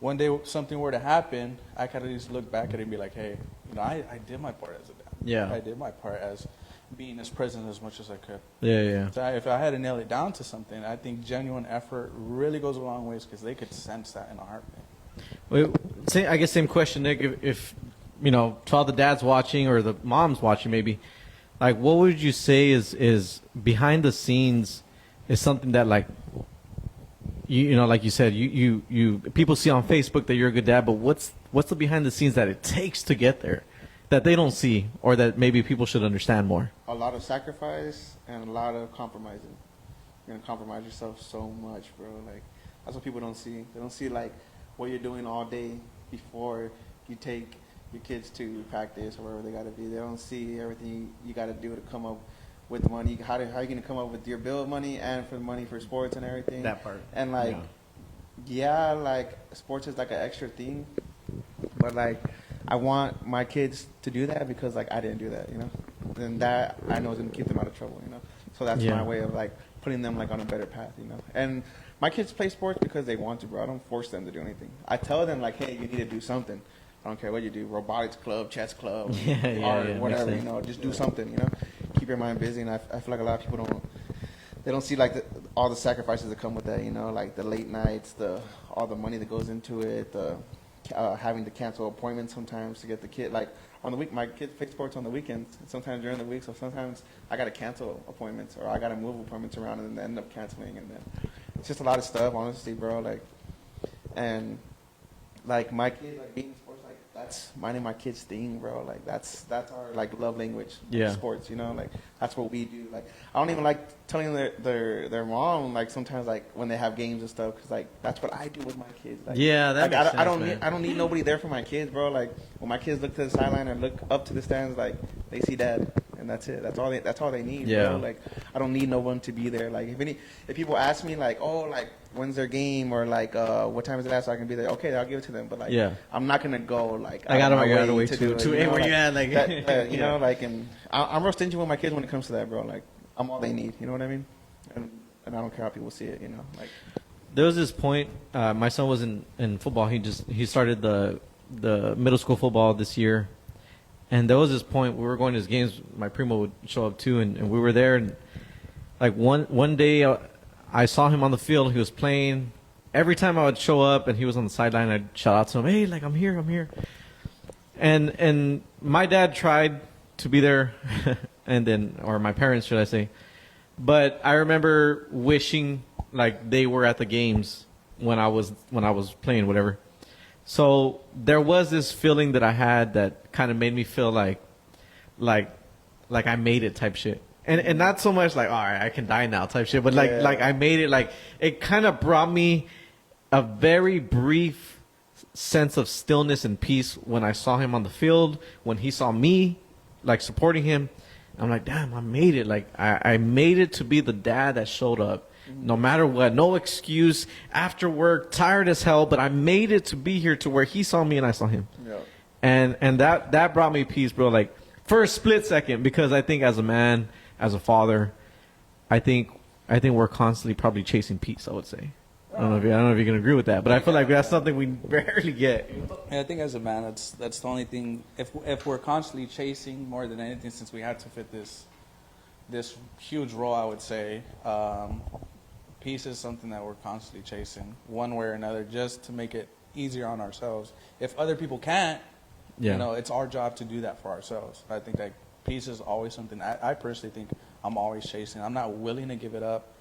one day something were to happen, I could at least look back at it and be like, hey, I did my part as a dad. Yeah. I did my part as being as present as much as I could. Yeah. So if I had to nail it down to something, I think genuine effort really goes a long ways because they could sense that in a heartbeat. Well, I guess same question, Nick. If to all the dads watching or the moms watching, maybe, like, what would you say is behind the scenes is something that like like you said, you people see on Facebook that you're a good dad, but what's the behind the scenes that it takes to get there that they don't see or that maybe people should understand more? A lot of sacrifice and a lot of compromising. You're gonna compromise yourself so much, bro. Like that's what people don't see. They don't see like what you're doing all day before you take your kids to practice or wherever they gotta be. They don't see everything you gotta do to come up with money. How are you gonna come up with your bill money and for money for sports and everything? That part. And like, yeah, like sports is like an extra thing, but like I want my kids to do that because like I didn't do that, and that I know is gonna keep them out of trouble, So that's my way of like putting them like on a better path, And my kids play sports because they want to, bro. I don't force them to do anything. I tell them like, hey, you need to do something. I don't care what you do, robotics club, chess club, art, whatever, just do something, Keep your mind busy, and I feel like a lot of people don't see like all the sacrifices that come with that, like the late nights, all the money that goes into it, having to cancel appointments sometimes to get the kid. Like on the week, my kids play sports on the weekends, and sometimes during the week, so sometimes I got to cancel appointments or I got to move appointments around and then end up canceling, and then it's just a lot of stuff, honestly, bro. Like, and like my kids, like being in sports, like that's minding my kids' thing, bro. Like that's our like love language, sports. Like that's what we do. Like I don't even like telling their mom like sometimes like when they have games and stuff because like that's what I do with my kids. Like, I don't need nobody there for my kids, bro. Like when my kids look to the sideline or look up to the stands, like they see dad. And that's it. That's all they need. Yeah. Bro. Like I don't need no one to be there. Like if people ask me like, oh, like when's their game or like what time is it at so I can be there? Okay, I'll give it to them. But like I'm not gonna go like I gotta wait to where you at like that, like and I'm real stingy with my kids when it comes to that, bro. Like I'm all they need. You know what I mean? And I don't care how people see it. Like there was this point. My son was in football. He started the middle school football this year. And there was this point we were going to his games. My primo would show up too, and we were there. And like one day, I saw him on the field. He was playing. Every time I would show up and he was on the sideline, I'd shout out to him, "Hey, like I'm here." And my dad tried to be there, or my parents, should I say? But I remember wishing like they were at the games when I was playing, whatever. So there was this feeling that I had that kind of made me feel like I made it type shit. And not so much like, all right, I can die now type shit, but like I made it. Like it kind of brought me a very brief sense of stillness and peace when I saw him on the field, when he saw me like supporting him. I'm like, damn, I made it. Like I made it to be the dad that showed up. No matter what, no excuse, after work, tired as hell, but I made it to be here to where he saw me and I saw him. Yeah. And that brought me peace, bro. Like for a split second, because I think as a man, as a father, I think we're constantly probably chasing peace, I would say. I don't know if you can agree with that, but I feel like that's something we rarely get. Yeah, I think as a man, that's the only thing. If we're constantly chasing more than anything, since we had to fit this huge role, I would say, peace is something that we're constantly chasing, one way or another, just to make it easier on ourselves. If other people can't, you know, it's our job to do that for ourselves. I think that peace is always something I personally think I'm always chasing. I'm not willing to give it up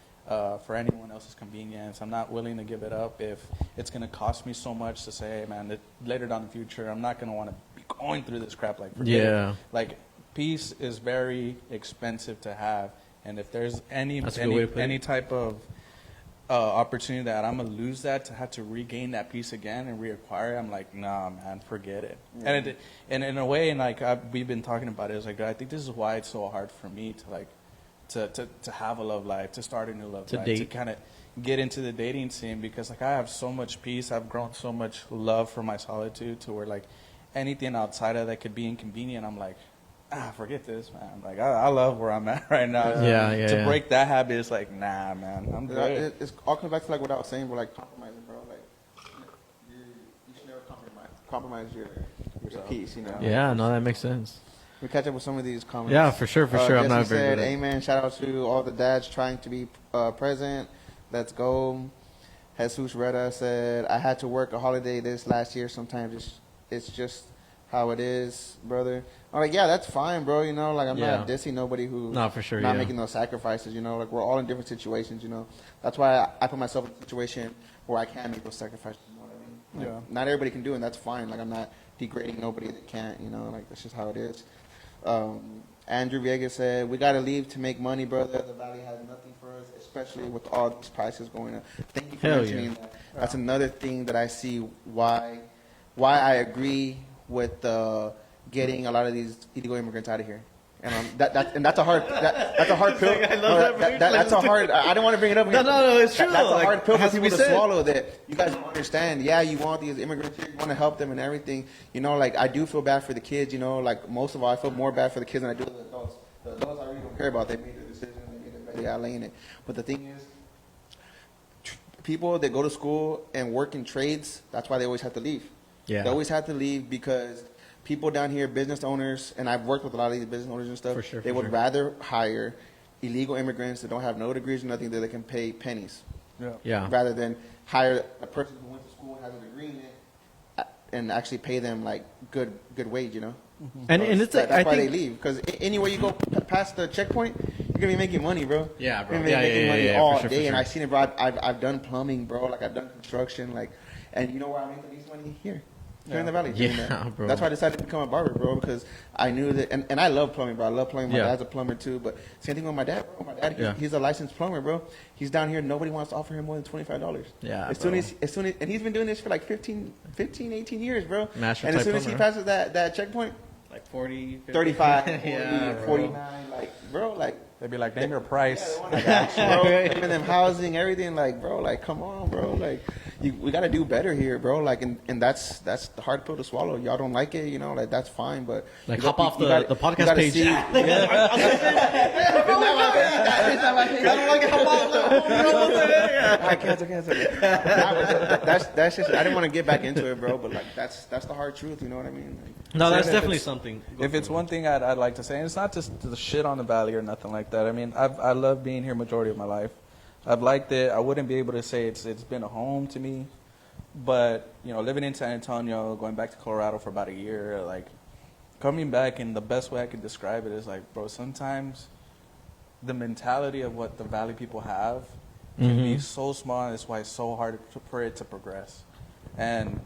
for anyone else's convenience. I'm not willing to give it up if it's going to cost me so much to say, hey, man, that later down in the future, I'm not going to want to be going through this crap. Like, forget it. Like, peace is very expensive to have. And if there's any type of opportunity that I'm going to lose that, to have to regain that peace again and reacquire it, I'm like, nah, man, forget it. Yeah. And in a way, and like we've been talking about it, it's like, I think this is why it's so hard for me to like, to have a love life, to start a new love life, to kind of get into the dating scene, because like I have so much peace, I've grown so much love for my solitude, to where like anything outside of that could be inconvenient, I'm like, forget this, man. Like I love where I'm at right now. To break that habit is like, nah, man, I'm good. It's all comes back to like what I was saying, but like compromising, bro. Like you should never compromise your peace, you know. Yeah, no, that makes sense. We catch up with some of these comments. Yeah, for sure. I'm not very good. Amen. Shout out to all the dads trying to be present. Let's go. Jesus Reda said, I had to work a holiday this last year. Sometimes it's just how it is, brother. I'm like, yeah, that's fine, bro. You know, like I'm not dissing nobody who's not making those sacrifices. You know, like we're all in different situations. You know, that's why I put myself in a situation where I can make those sacrifices. You know what I mean? Like, not everybody can do it, and that's fine. Like I'm not degrading nobody that can't. You know, like that's just how it is. Andrew Vega said, we got to leave to make money, brother. The valley has nothing for us, especially with all these prices going up. Thank you for mentioning that. That's another thing that I see why I agree with getting a lot of these illegal immigrants out of here. And that's a hard pill. That's a hard. I don't want to bring it up. No, it's true. That's a hard pill for people to swallow. That you guys don't understand. Yeah, you want these immigrants here, you want to help them and everything. You know, like I do feel bad for the kids. You know, like most of all, I feel more bad for the kids than I do the adults. The adults I really don't care about. They made their decision. They made their bed. I lay in it. But the thing is, people that go to school and work in trades, that's why they always have to leave. Yeah, they always have to leave because people down here, business owners, and I've worked with a lot of these business owners and stuff, they would rather hire illegal immigrants that don't have no degrees or nothing that they can pay pennies. Rather than hire a person who went to school and has a degree in it and actually pay them like good wage, you know? Mm-hmm. And it's that's why they leave. Because anywhere you go past the checkpoint, you're going to be making money, bro. Yeah, bro. You're going to be making money all day. And I've seen it, bro. I've done plumbing, bro. Like I've done construction. Like, and you know where I make the least money? Here in the valley. Bro. That's why I decided to become a barber, bro, because I knew that, and I love plumbing, bro. I love plumbing. My dad's a plumber too, but same thing with my dad, bro. My dad, he's a licensed plumber, bro. He's down here. Nobody wants to offer him more than $25. Yeah, as soon as, and he's been doing this for like 18 years, bro. And as soon as he passes that checkpoint, like 40, 50. 35, 40, 49, like, bro, like. They'd be like, name your price. Bro, and them housing, everything, like, bro, like, come on, bro, like, we got to do better here, bro, like, and that's the hard pill to swallow. Y'all don't like it, you know, like, that's fine, but like, hop off the podcast page. I don't like it. Hop off. I can't. That's just. I didn't want to get back into it, bro, but like, that's the hard truth. You know what I mean? Like, no, that's definitely something. If it's one thing I'd like to say, and it's not just the shit on the valley or nothing like that. I mean, I love being here majority of my life. I've liked it. I wouldn't be able to say it's been a home to me, but you know, living in San Antonio, going back to Colorado for about a year, like coming back, and the best way I could describe it is like, bro, sometimes the mentality of what the valley people have can be so small, and that's why it's so hard for it to progress. And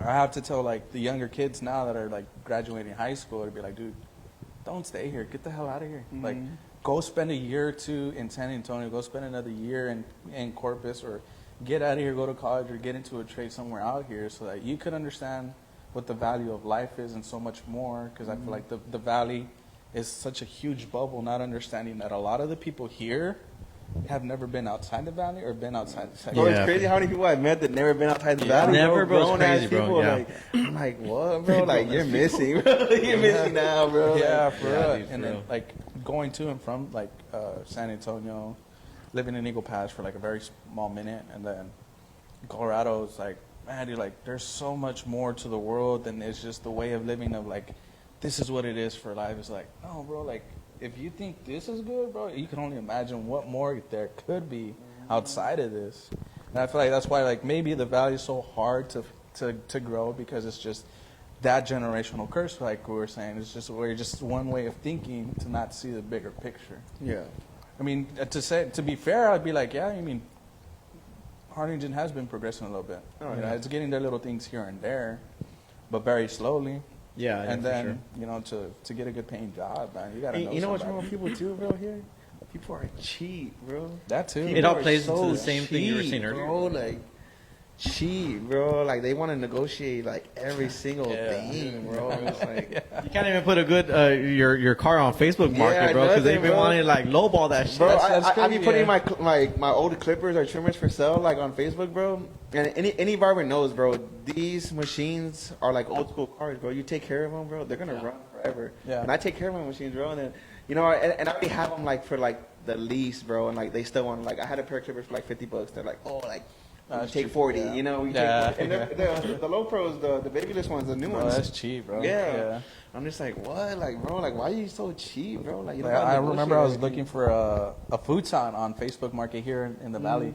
I have to tell like the younger kids now that are like graduating high school to be like, dude, don't stay here. Get the hell out of here. Like, go spend a year or two in San Antonio. Go spend another year in Corpus, or get out of here, go to college, or get into a trade somewhere out here, so that you could understand what the value of life is and so much more. Because I feel like the valley is such a huge bubble, not understanding that a lot of the people here have never been outside the valley or been outside the Bro, it's crazy how many people I've met that never been outside the valley. Never, bro. It's crazy, bro. Like, I'm like, what, bro? Like, you're missing, bro. You're missing now, bro. Yeah, for real. And then, like, going to and from, like, San Antonio, living in Eagle Pass for, like, a very small minute, and then Colorado is like, man, dude, like, there's so much more to the world than it's just the way of living of, like, this is what it is for life. It's like, no, bro, like, if you think this is good, bro, you can only imagine what more there could be outside of this. And I feel like that's why like maybe the value is so hard to grow, because it's just that generational curse, like we were saying. It's just one way of thinking to not see the bigger picture. Yeah. I mean, to be fair, I'd be like, yeah, I mean, Harlingen has been progressing a little bit. Oh, you know, yeah. it's getting their little things here and there, but very slowly. Yeah, And for then, sure. you know, to get a good paying job, man, you gotta know You know what's somebody. wrong with people too, bro? Here, people are cheap, bro. That too. It all People are plays into so the same thing you were cheap, saying earlier. bro. Like cheap, bro. Like they want to negotiate like every single Yeah. thing, bro. It's like, You can't even put a good your car on Facebook Market, Yeah, bro, because they've nothing, been bro. wanting to like lowball that shit. bro, That's I be crazy, putting yeah. my old clippers or trimmers for sale like on Facebook, bro. And any barber knows, bro. These machines are like old school cars, bro. You take care of them, bro. They're gonna run forever. Yeah. And I take care of my machines, bro. And then and I already have them like for like the lease, bro. And like they still want like I had a pair of clippers for like $50. They're like, oh, like. That's Take cheap, 40, yeah. you know. We Yeah, take 40. And the low pros, the babyless ones, the new Bro, ones. that's cheap, bro. Yeah. I'm just like, what? Like, bro, like, why are you so cheap, bro? Like, you know, Like, I remember I was everything. looking for a futon on Facebook Market here in the valley.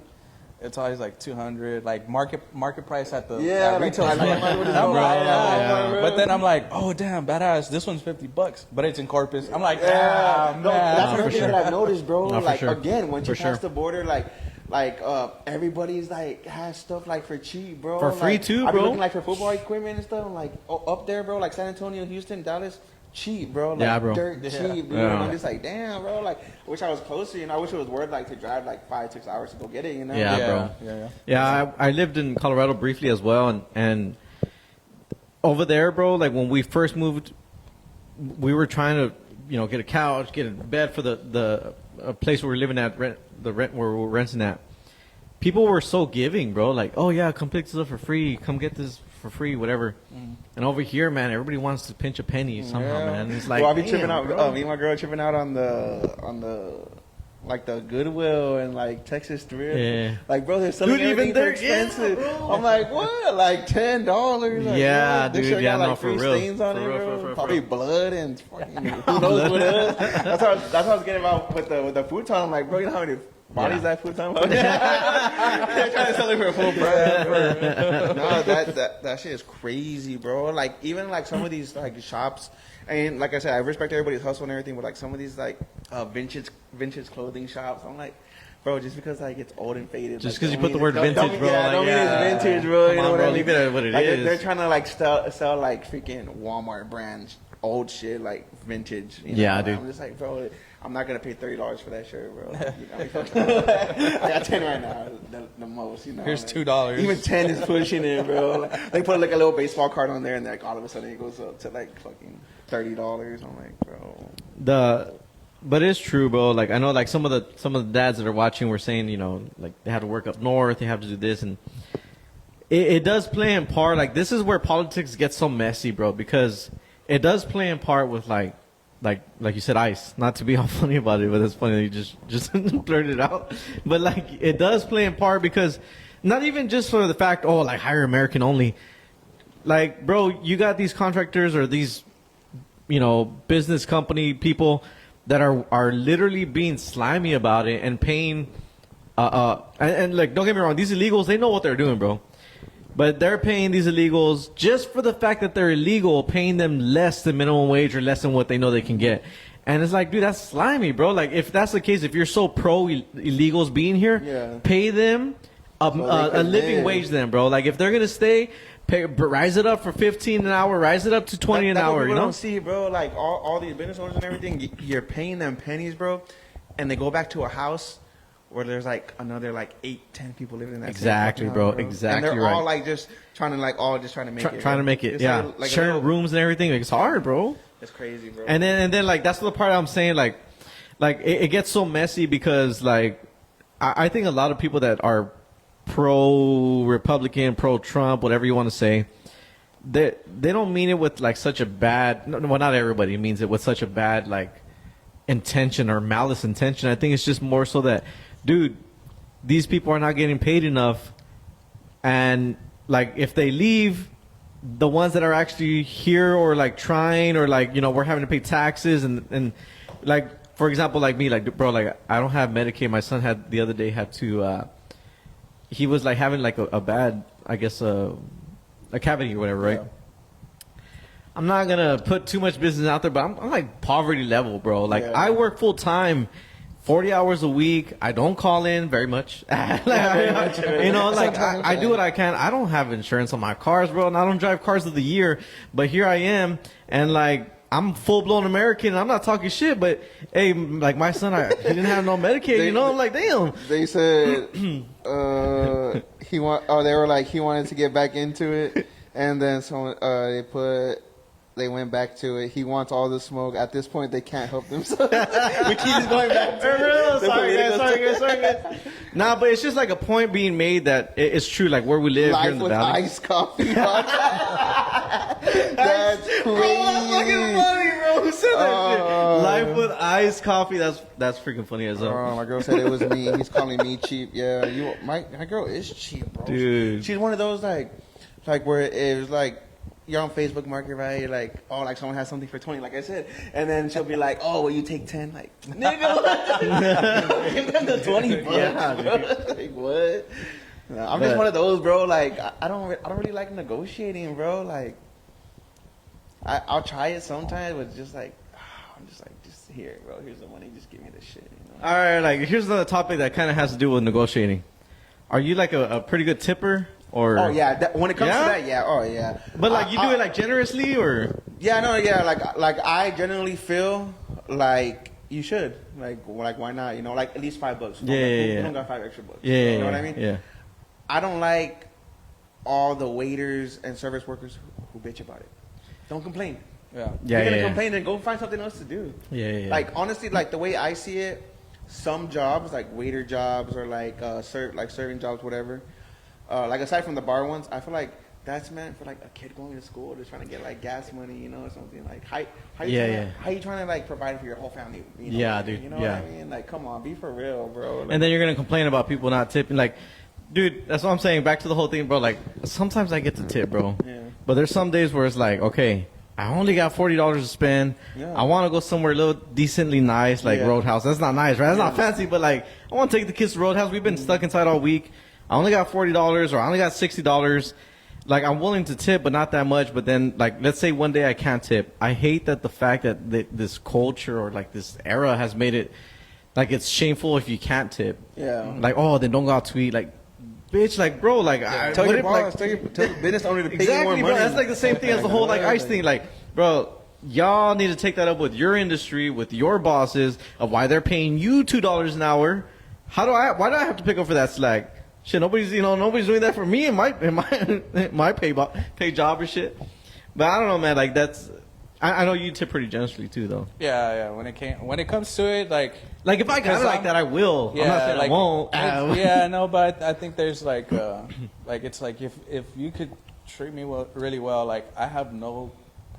It's always like 200, like market price at the Yeah, at like, retail I store. like my little I'm bro, like, yeah. yeah. But then I'm like, oh damn, badass! This one's $50, but it's in Corpus. I'm like, Yeah, man. no, that's No, another for thing sure. that I've noticed, bro. No, for Like sure. again, once you For pass sure. the border, like everybody's like has stuff like for cheap, bro. For free Like, too, I've been bro. looking like for football equipment and stuff. Like up there, bro. Like San Antonio, Houston, Dallas, cheap, bro. Like, Yeah, bro. Dirt Yeah. cheap, dude. Yeah. And I'm just like, damn, bro. Like, I wish I was closer. You know, I wish it was worth like to drive like 5-6 hours to go get it. You know. Yeah, bro. Yeah. Yeah, I lived in Colorado briefly as well, and over there, bro, like when we first moved, we were trying to, get a couch, get a bed for the place where we're living at, the rent where we're renting at. People were so giving, bro. Like, oh yeah, come pick this up for free, come get this for free, whatever. And over here, man, everybody wants to pinch a penny somehow, Yeah. man. It's like, well, I'll be damn, tripping out. bro. Me and my girl tripping out on the like the Goodwill and like Texas Thrift. Yeah. Like, bro, they're selling Dude, even everything for there- yeah, expensive. bro. I'm like, what? Like $10? Like, Yeah, what? They dude, sure yeah, got, like, no, for free real. stains on For it, real, bro. for real. Probably blood and fucking who knows what else. That's how I was getting about with the futon. I'm like, bro, you know how many bodies that futon? They're trying to sell it for a full price. No, that shit is crazy, bro. Like even like some of these like shops, and like I said, I respect everybody's hustle and everything, but like some of these like vintage clothing shops, I'm like, bro, just because like it's old and faded, Just like, 'cause you don't put the mean word it's- vintage, bro, Yeah, like, don't mean yeah. it's vintage, bro. Come You know on, what bro, I mean? leave it at what it Like, is. They're trying to like sell like freaking Walmart brand old shit like vintage. You know? Yeah, dude. I'm just like, bro, I'm not gonna pay $30 for that shirt, bro. Like, I got 10 right now, the most. You know, Here's like, $2. Even 10 is pushing it, bro. Like, they put like a little baseball card on there, and like all of a sudden it goes up to like fucking $30. I'm like, bro. But it's true, bro. Like I know, like some of the dads that are watching were saying, like they have to work up north, they have to do this, and it does play in part. Like this is where politics gets so messy, bro, because it does play in part with like you said, ICE. Not to be all funny about it, but it's funny that you just blurted it out. But like it does play in part because not even just for the fact, like hire American only. Like, bro, you got these contractors or these, business company people that are literally being slimy about it and paying, and like, don't get me wrong, these illegals, they know what they're doing, bro. But they're paying these illegals just for the fact that they're illegal, paying them less than minimum wage or less than what they know they can get. And it's like, dude, that's slimy, bro. Like, if that's the case, if you're so pro illegals being here, Yeah. pay them a can living live. wage then, bro. Like, if they're going to stay, rise it up for 15 an hour, rise it up to 20 an That's what hour, people you know? don't see, bro. Like all these business owners and everything, you're paying them pennies, bro, and they go back to a house where there's like another like 8-10 people living in that. same Exactly, fucking bro. house, Exactly And they're all right. like just trying to make it. Trying to make it, It's yeah. like a Sharing little- rooms and everything. Like, it's hard, bro. It's crazy, bro. And then like that's the part I'm saying, like it gets so messy because like I think a lot of people that are pro Republican, pro Trump, whatever you want to say, they don't mean it with like such a bad. No, well, not everybody means it with such a bad like intention or malice intention. I think it's just more so that, dude, these people are not getting paid enough, and like if they leave, the ones that are actually here or like trying or like we're having to pay taxes and like for example, like me, like bro, like I don't have Medicaid. My son had the other day had to. He was like having like a bad, I guess, a cavity or whatever, right? Yeah. I'm not gonna put too much business out there, but I'm like poverty level, bro. Like I work full time. 40 hours a week. I don't call in very much. Like, you know, like I do what I can. I don't have insurance on my cars, bro, and I don't drive cars of the year. But here I am, and like I'm full blown American. And I'm not talking shit, but hey, like my son, he didn't have no Medicaid. You know, I'm like, damn. They said they were like he wanted to get back into it, and then someone they went back to it. He wants all the smoke. At this point, they can't help themselves. We keep just going back to it. Sorry, guys. Nah, but it's just like a point being made that it's true. Like where we live Life here in the with valley. iced coffee. That's crazy. That's fucking funny, bro. Who said that shit? Life with iced coffee. That's freaking funny as well. My girl said it was me. He's calling me cheap. Yeah, my girl is cheap, bro. Dude, she's one of those like where it was like. You're on Facebook Market, right? You're like, oh, like someone has something for 20, like I said. And then she'll be like, oh, will you take 10? Like, nigga, give them the 20 bucks. Yeah, dude. Like, what? I'm just one of those, bro. Like, I don't really like negotiating, bro. Like, I'll try it sometimes, but just like, I'm just like, just here, bro. Here's the money. Just give me the shit, you know? All right, like, here's another topic that kind of has to do with negotiating. Are you like a pretty good tipper? Or, oh yeah, when it comes to that, yeah, oh yeah. But like you do it like generously, or yeah, no, yeah, like I generally feel like you should, like why not? You know, like at least $5. Yeah, who don't got $5 extra? Yeah, you know what I mean? Yeah. I don't like all the waiters and service workers who bitch about it. Don't complain. Yeah. If you're gonna complain, then go find something else to do. Yeah. Like honestly, like the way I see it, some jobs like waiter jobs or like serving jobs, whatever. Like aside from the bar ones, I feel like that's meant for like a kid going to school, just trying to get like gas money, you know, or something. Like how you trying to like provide for your whole family? You know, yeah, dude. You know what I mean? Like, come on, be for real, bro. Like, and then you're gonna complain about people not tipping. Like, dude, that's what I'm saying. Back to the whole thing, bro. Like, sometimes I get to tip, bro. Yeah. But there's some days where it's like, okay, I only got $40 to spend. Yeah. I want to go somewhere a little decently nice, like Roadhouse. That's not nice, right? That's not fancy, but like, I want to take the kids to Roadhouse. We've been stuck inside all week. I only got $40 or I only got $60. Like, I'm willing to tip, but not that much. But then, like, let's say one day I can't tip. I hate that the fact that this culture or like this era has made it like it's shameful if you can't tip. Yeah. Like, oh, then don't go out to eat. Like, bitch, like, bro, like, tell your boss, tell the business owner to pay you more money. Bro, that's like the same thing as the whole like ICE thing. Like, bro, y'all need to take that up with your industry, with your bosses, of why they're paying you $2 an hour. Why do I have to pick up for that slack? Shit, nobody's doing that for me in my pay job or shit. But I don't know, man. Like I know you tip pretty generously too, though. Yeah. When it comes to it, like if I got it like that, I will. Yeah, I'm not saying like, I won't. Yeah, no, but I think there's like it's like if you could treat me really well, like I have no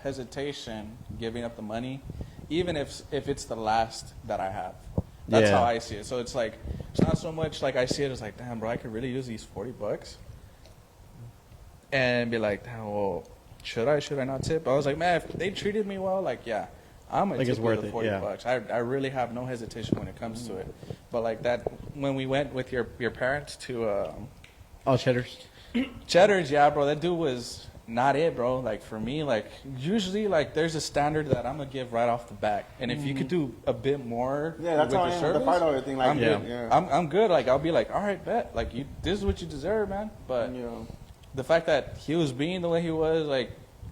hesitation giving up the money, even if it's the last that I have. That's how I see it. So it's like, it's not so much like I see it as like, damn, bro, I could really use these $40, and be like, damn, well, should I not tip? I was like, man, if they treated me well, like, yeah, I'm gonna tip you the $40. I really have no hesitation when it comes to it. But like that, when we went with your parents to Cheddar's, yeah, bro, that dude was not it, bro. Like for me, like usually, like there's a standard that I'm gonna give right off the bat, and if you could do a bit more, that's with how your service, the $5 thing. Like, I'm good. Yeah. I'm good. Like I'll be like, all right, bet. Like this is what you deserve, man. But the fact that he was being the way he was, like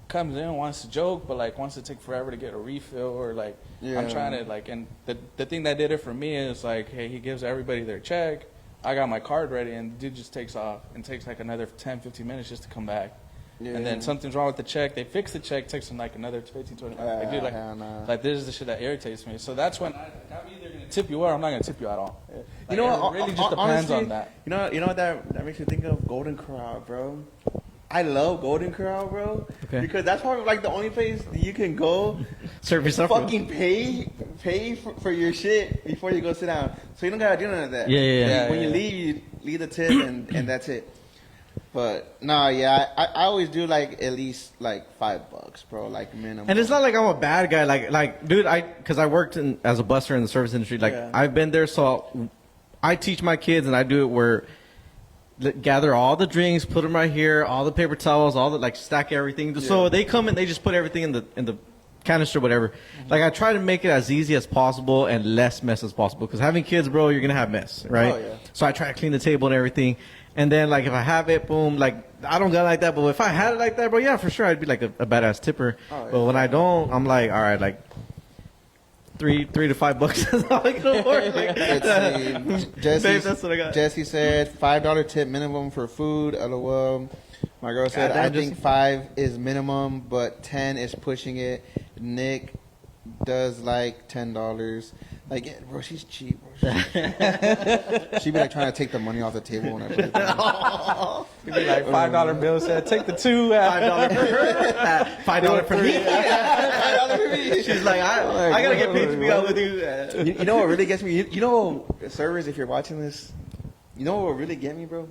comes in, wants to joke, but like wants to take forever to get a refill, or like I'm trying to like, and the thing that did it for me is like, hey, he gives everybody their check. I got my card ready, and the dude just takes off and takes like another 10-15 minutes just to come back. Yeah. And then something's wrong with the check. They fix the check, takes them like another 15-20 minutes. Like this is the shit that irritates me. So that's when I'm either gonna tip you or I'm not gonna tip you at all. Like, you know what? It really just depends honestly, on that. You know what that makes me think of? Golden Corral, bro. I love Golden Corral, bro, because that's probably like the only place you can go, serve yourself, fucking pay for your shit before you go sit down. So you don't gotta do none of that. Yeah. When you leave the tip and that's it. But no, yeah, I always do like at least like $5, bro, like minimum. And it's not like I'm a bad guy, like dude, because I worked as a busser in the service industry, like I've been there, so I teach my kids and I do it where gather all the drinks, put them right here, all the paper towels, all the like stack everything. So they come and they just put everything in the canister, whatever. Mm-hmm. Like I try to make it as easy as possible and less mess as possible. Because having kids, bro, you're gonna have mess, right? Oh, yeah. So I try to clean the table and everything. And then like if I have it, boom, like I don't get it like that. But if I had it like that, bro, yeah, for sure I'd be like a badass tipper. Oh, yeah. But when I don't, I'm like, all right, like $3 to $5 is all I can afford. Like, that's what I got. Jesse said $5 tip minimum for food. LOL. My girl said, I think 5 is minimum, but 10 is pushing it. Nick does like $10. Like, yeah, bro, she's cheap, bro. She'd be like trying to take the money off the table when I put it down. She'd be like $5 bill said, take the $2. $5 for her. $5 for me. $5 for me. She's like, I gotta get paid to be out with you. You know what really gets me? You know, servers, if you're watching this, you know what will really get me, bro?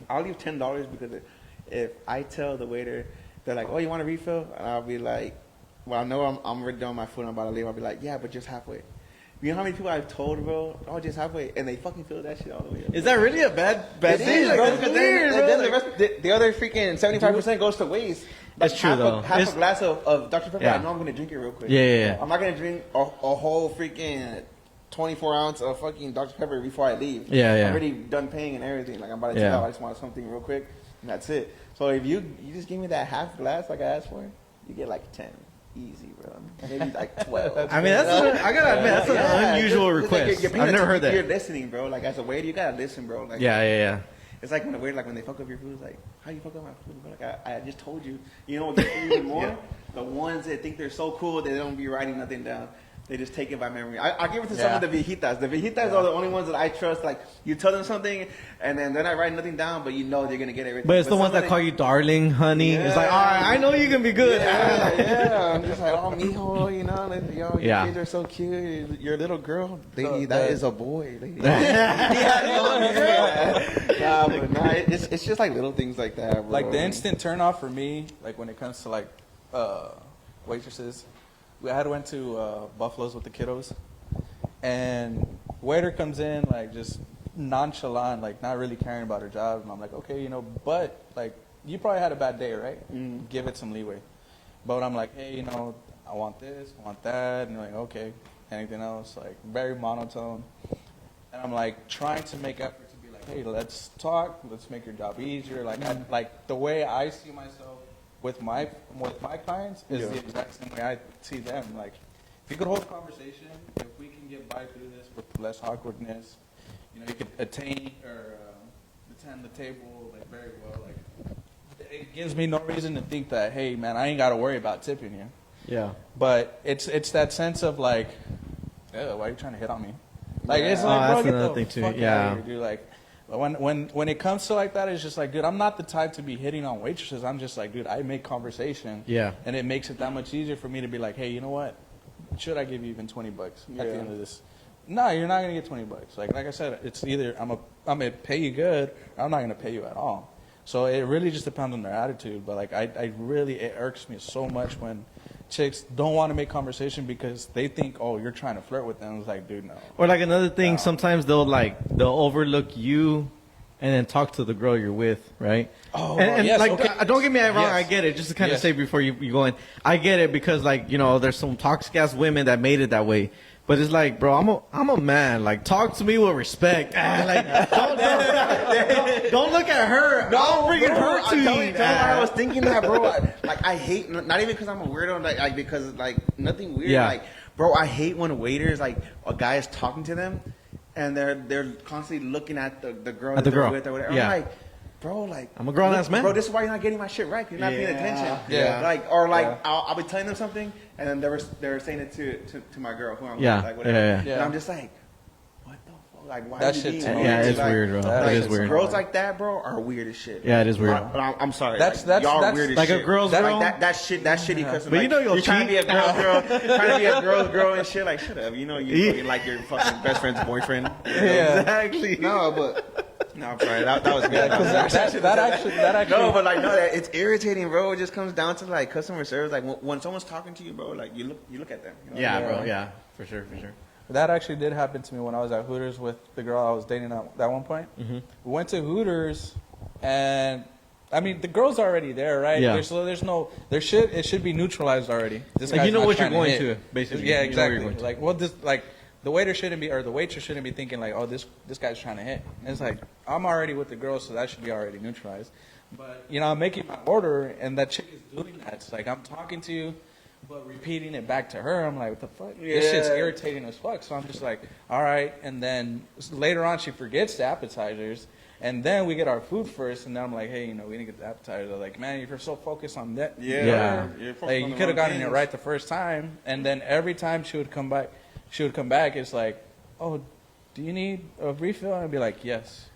I'll leave $10 because if I tell the waiter, they're like, oh, you want a refill? And I'll be like, well, I know I'm already done my food, I'm about to leave. I'll be like, yeah, but just halfway. You know how many people I've told, bro? Oh, just halfway, and they fucking fill that shit all the way up. Is that really a bad thing? Like, bro, because then the other freaking 75% goes to waste. That's true, though. Half a glass of Dr. Pepper, I know I'm gonna drink it real quick. Yeah. I'm not gonna drink a whole freaking 24 ounce of fucking Dr. Pepper before I leave. Yeah. I'm already done paying and everything. Like I'm about to chill out. I just want something real quick, and that's it. So if you just give me that half glass like I asked for, you get like 10. Easy, bro. Maybe like 12. I mean, I gotta admit, that's an unusual request. Like I've never heard that. You're listening, bro. Like as a waiter, you gotta listen, bro. Like, yeah. It's like when a waiter, like when they fuck up your food, it's like, how you fuck up my food, bro? Like I just told you. You know what gets me even more? The ones that think they're so cool, they don't be writing nothing down. They just take it by memory. I give it to some of the viejitas. The viejitas are the only ones that I trust. Like, you tell them something, and then they're not writing nothing down, but you know they're going to get everything. But it's the ones that call you darling, honey. Yeah. It's like, all right, I know you're going to be good. Yeah. I'm just like, oh, mijo, you know, like, yo, your kids are so cute. Your little girl, lady, that is a boy, lady. But it's just like little things like that, bro. Like, the instant turnoff for me, like, when it comes to, like, waitresses, I had went to Buffalo's with the kiddos, and waiter comes in like just nonchalant, like not really caring about her job, and I'm like, okay, you know, but like you probably had a bad day, right? Mm. Give it some leeway. But I'm like, hey, you know, I want this, I want that, and they're like, okay, anything else? Like very monotone, and I'm like trying to make effort to be like, hey, let's talk, let's make your job easier. Like like the way I see myself with my clients is the exact same way I see them. Like, if you could hold a conversation, if we can get by through this with less awkwardness, you know, you could attend the table like very well. Like, it gives me no reason to think that, hey, man, I ain't got to worry about tipping you. Yeah. But it's that sense of like, why are you trying to hit on me? Like, it's like, bro, that's get another the thing too. fuck Yeah. out of here, dude. Like, when it comes to like that, it's just like, dude, I'm not the type to be hitting on waitresses. I'm just like, dude, I make conversation. Yeah. And it makes it that much easier for me to be like, hey, you know what? Should I give you even $20 at the end of this? No, you're not gonna get $20. Like I said, it's either I'm gonna pay you good, or I'm not gonna pay you at all. So it really just depends on their attitude. But like I really, it irks me so much when chicks don't want to make conversation because they think, oh, you're trying to flirt with them. It's like, dude, no. Or like another thing, sometimes they'll overlook you and then talk to the girl you're with, right? Oh, and yes, like, okay. Don't get me wrong, Yes. I get it. Just to kind of say before you go in, I get it because like, you know, there's some toxic ass women that made it that way. But it's like, bro, I'm a man. Like, talk to me with respect. Like, don't look at her. Don't bring her to me. I was thinking that, bro. I hate, not even because I'm a weirdo, like because like nothing weird. Yeah. Like, bro, I hate when waiters, like a guy is talking to them, and they're constantly looking at the girl that they're with or whatever. Yeah. I'm like, bro, like I'm a grown ass man. Bro, this is why you're not getting my shit right. 'Cause you're not paying attention. Yeah. Like, or like I'll be telling them something, and then they're saying it to my girl who I'm with, like whatever. Yeah. And I'm just like, what the fuck? Like, why? That you shit being too. weird? Yeah, it's Like, weird, bro. Like, It is weird. Girls like that, bro, are weird as shit. Yeah, it is weird. I'm sorry. That's y'all weird as like shit. a girl's girl. Like that shitty cussing. But like, you know you're trying to be a girl, trying to be a girl's girl and shit. Like, shut up. You know you fucking like your fucking best friend's boyfriend. Exactly. No, but No, sorry, that was good. That actually. No, but like, no, it's irritating, bro. It just comes down to like customer service. Like when someone's talking to you, bro, like you look at them. You know? Yeah, bro. Yeah, for sure. That actually did happen to me when I was at Hooters with the girl I was dating at that one point. Mm-hmm. We went to Hooters, and I mean the girl's already there, right? Yeah. It should be neutralized already. This Like, guy's you know not what you're trying going hit. to, basically. Yeah, You know where exactly. you're going to. Like, well, this like the waiter shouldn't be, or the waitress shouldn't be thinking like, oh, this guy's trying to hit. And it's like I'm already with the girl, so that should be already neutralized. But I'm making my order, and that chick is doing that. It's like I'm talking to you, but repeating it back to her. I'm like, what the fuck? Yeah. This shit's irritating as fuck. So I'm just like, all right. And then later on, she forgets the appetizers. And then we get our food first, and then I'm like, hey, we didn't get the appetizers. I'm like, man, if you're so focused on that, Yeah. like you could have gotten it right the first time. And then every time she would come back, it's like, oh, do you need a refill? And I'd be like, yes.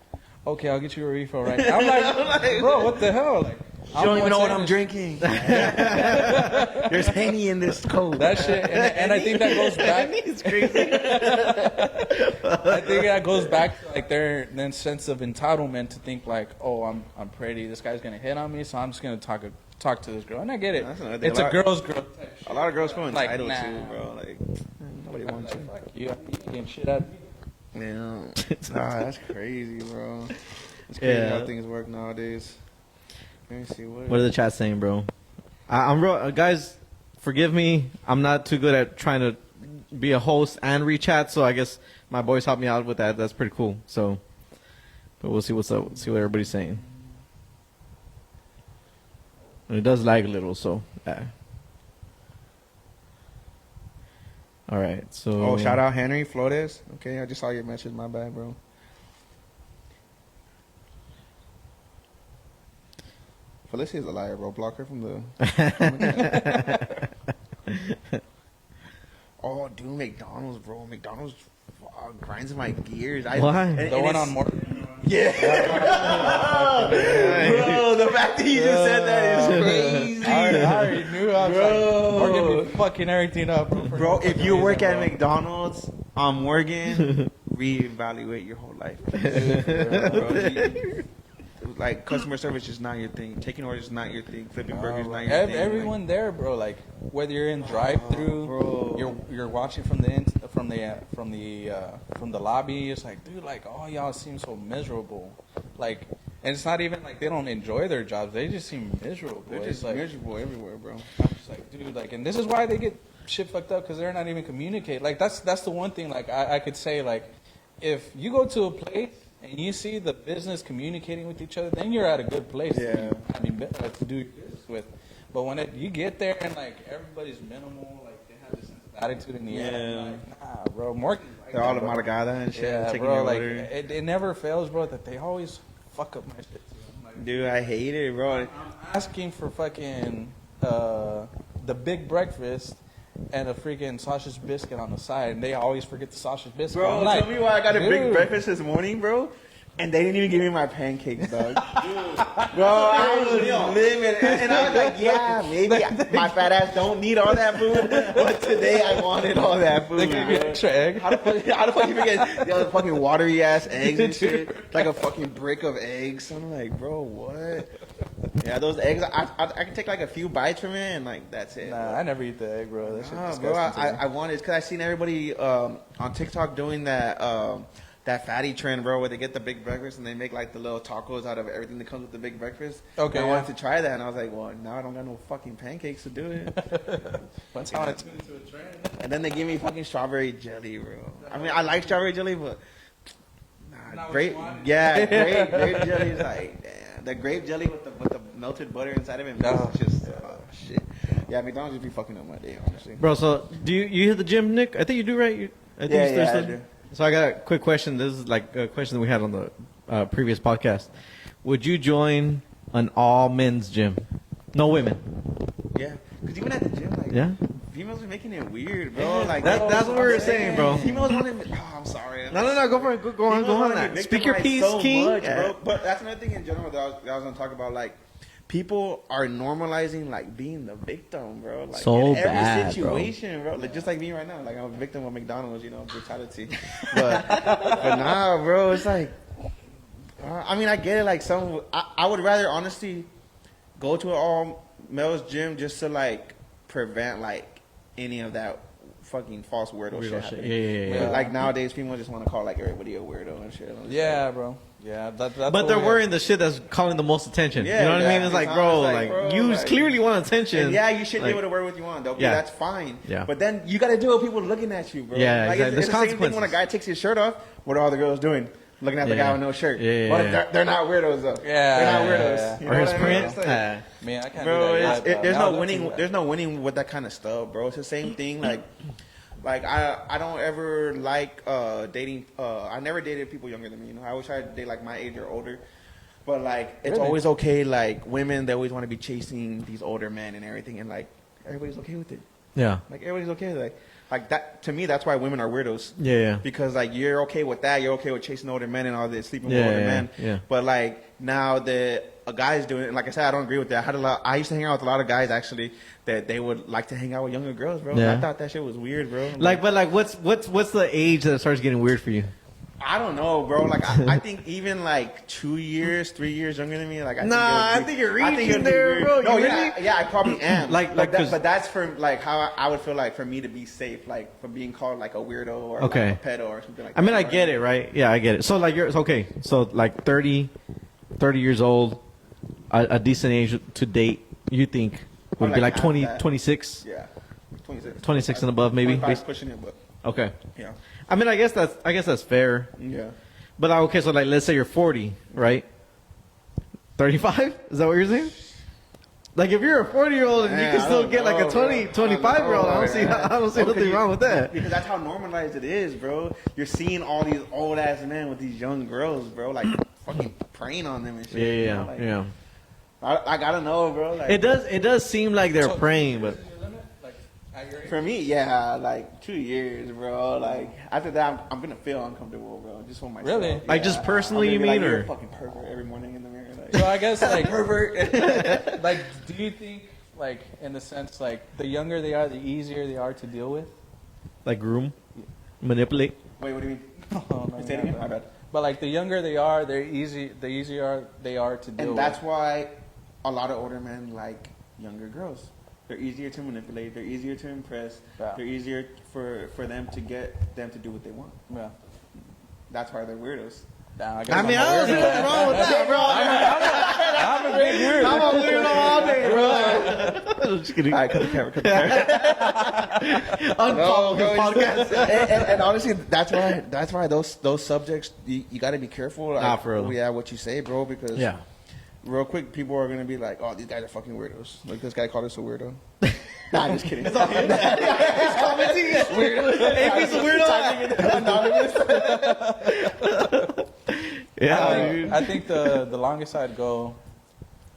Okay, I'll get you a refill right now. I'm like, bro, what the hell? Like, You don't even know what I'm drinking. There's Henny in this coat. That shit, and I think that goes back. It's crazy. I think that goes back to like their sense of entitlement to think like, oh, I'm pretty. This guy's gonna hit on me, so I'm just gonna talk to this girl. And I get it. That's another thing. It's a girl's girl. A lot of girls feel Like, entitled nah. too, bro. Like nobody wants you. Fuck you. You getting shit out of me. Yeah. Nah, that's crazy, bro. It's crazy Yeah. how things work nowadays. Let me see What are the chats saying, bro? I'm real, guys. Forgive me. I'm not too good at trying to be a host and read chat, so I guess my boys helped me out with that. That's pretty cool. So, but we'll see what's up. See what everybody's saying. And it does lag a little, so. All right. So. Oh, shout out Henry Flores. Okay, I just saw your message. My bad, bro. Felicia's a liar, bro. Block her from the. Oh, dude, McDonald's, bro. McDonald's grinds my gears. Why? The one on more. Yeah. Bro, the fact that you just said that is crazy. I already knew. I was Bro. like, we're gonna be fucking everything up, Bro, if you work at McDonald's on Morgan, reevaluate your whole life. Bro, like customer service is not your thing. Taking orders is not your thing. Flipping burgers is not your thing. Everyone there, bro. Like whether you're in drive-through, bro. you're watching from the lobby. It's like, dude, like all y'all seem so miserable. Like, and it's not even like they don't enjoy their jobs. They just seem miserable. They're It's just like, miserable everywhere, bro. I'm just like, dude, like, and this is why they get shit fucked up because they're not even communicating. Like that's the one thing. Like I could say, like, if you go to a place and you see the business communicating with each other, then you're at a good place. Yeah. I mean, to do business with. But when you get there and like everybody's minimal, like they have this sense of attitude in the air, like, nah, bro, Morgan. Like, They're all bro. amalgada and shit. Yeah, taking bro. your Like order. it never fails, bro. That they always fuck up my shit. Too. I'm like, Dude, I hate it, bro. I'm asking for fucking the big breakfast and a freaking sausage biscuit on the side, and they always forget the sausage biscuit. Bro, I'm like, tell me why I got a big dude. breakfast this morning, bro. And they didn't even give me my pancakes, dog. Bro, I was living. And I was like, yeah, maybe my fat ass don't need all that food. But today I wanted all that food. They gave you extra egg. How the fuck you forget the other fucking watery ass eggs and shit? Like a fucking brick of eggs. I'm like, bro, what? Yeah, those eggs, I can take like a few bites from it and like, that's it. Nah, I never eat the egg, bro. That shit's Nah, disgusting. bro, to me. I wanted, because I seen everybody on TikTok doing that fatty trend, bro, where they get the big breakfast and they make like the little tacos out of everything that comes with the big breakfast. Okay, And I yeah. wanted to try that, and I was like, well, now I don't got no fucking pancakes to do it. That's how I tune into a trend. And then they give me fucking strawberry jelly, bro. I mean, I like strawberry jelly, but Not what grape, you wanted. yeah, grape jelly is like, damn. The grape jelly with the melted butter inside of it, No. it's just, oh, shit. Yeah, McDonald's just be fucking up my day, honestly. Bro, so do you hit the gym, Nick? I think you do, right? I think Yeah, you yeah, still- I do. So I got a quick question. This is like a question that we had on the previous podcast. Would you join an all men's gym? No women. Yeah, because even at the gym, like, Yeah. females are making it weird, bro. Like That's what we were saying, bro. Females want to. Oh, I'm sorry. No. Go for it. Go on. Females Go on. wanna That. be Speak your piece, victimized so King. much, bro. But that's another thing in general that I was gonna talk about. Like, people are normalizing like being the victim, bro. Like So in every bad, situation, bro. Like just like me right now. Like I'm a victim of McDonald's, brutality. But nah, bro. It's like, I mean, I get it. Like I would rather honestly go to an all males gym just to like prevent like any of that fucking false weirdo shit happening. Yeah. But, like nowadays, people just want to call like everybody a weirdo and shit. Yeah, bro. Yeah, that's but they're wearing the shit that's calling the most attention. Yeah, you know what I mean? yeah. It's like, bro, you like, clearly want attention. And yeah, you should like, be able to wear what you want, though. Yeah. That's fine. Yeah. But then you got to deal with people looking at you, bro. Yeah, like, exactly. it's the same thing when a guy takes his shirt off. What are all the girls doing? Looking at the guy with no shirt. Yeah. But they're not weirdos, though. Yeah. They're not weirdos. You Or know his what I mean? print. It's like, Man, I can't bro, do that. there's Now no that's winning. too- There's no winning with that kind of stuff, bro. It's the same thing. Like I don't ever like dating. I never dated people younger than me. You know, I always try to date like my age or older. But like, it's always okay. Like women, they always want to be chasing these older men and everything, and like everybody's okay with it. Yeah. Like everybody's okay with it. Like that to me, that's why women are weirdos. Yeah. Because like you're okay with that, you're okay with chasing older men and all this, sleeping with older men. Yeah. But like now that a guy's doing it, like I said, I don't agree with that. I used to hang out with a lot of guys actually that they would like to hang out with younger girls, bro. Yeah. I thought that shit was weird, bro. But what's the age that it starts getting weird for you? I don't know, bro. Like I think even like 2 years, 3 years younger than me, like I think you're I think reaching it'd be there, weird. bro. No, You yeah, really? yeah, I probably am. But that's for like how I would feel like for me to be safe, like from being called like a weirdo or Okay. like a pedo or something like that. I mean, I get it, right? Yeah, I get it. So like you're okay. So like 30 years old, a decent age to date. You think would be like like half 20, that. 26, Yeah, 26. 26 and above, maybe. 25 pushing it, but Okay. yeah, I mean, I guess that's fair. yeah. But okay, so like let's say you're 40, right? 35? Is that what you're saying? Like if you're a 40-year-old and you Man, can I still don't get like know, a 20, bro. 25-year-old, I don't see Because nothing wrong with that. Because that's how normalized it is, bro. You're seeing all these old ass men with these young girls, bro, like fucking preying on them and shit. you know, like, Yeah. I gotta know, bro. Like, It does seem like they're praying, but for me, yeah, like 2 years, bro. Like after that, I'm gonna feel uncomfortable, bro. Just for myself. Really? Like, just personally, I'm gonna you be mean, you're or? a fucking pervert every morning in the mirror? Like, So I guess like pervert. like, do you think like in the sense like the younger they are, the easier they are to deal with? like groom, manipulate. Wait, what do you mean? Oh, no, Say it not again. that. My bad. But like the younger they are, the easier they are to deal And that's with. why a lot of older men like younger girls. They're easier to manipulate. They're easier to impress. Yeah. They're easier for them to get them to do what they want. Yeah. That's why they're weirdos. Nah, I guess I mean, I'm I don't see a nothing weirdo. wrong with that, bro. I'm a big weirdo. I'm a weirdo all day, bro. I'm just kidding. All right, cut the camera. Cut the camera. Unfollow this podcast. and honestly, that's why those subjects you got to be careful. Nah, like, for real. Yeah, what you say, bro, because Yeah. real quick, people are gonna be like, "Oh, these guys are fucking weirdos." Like this guy called us a weirdo. Nah, I'm just kidding. He's commenting. Weirdo. Hey, he's a weirdo. Yeah, I think the longest I'd go,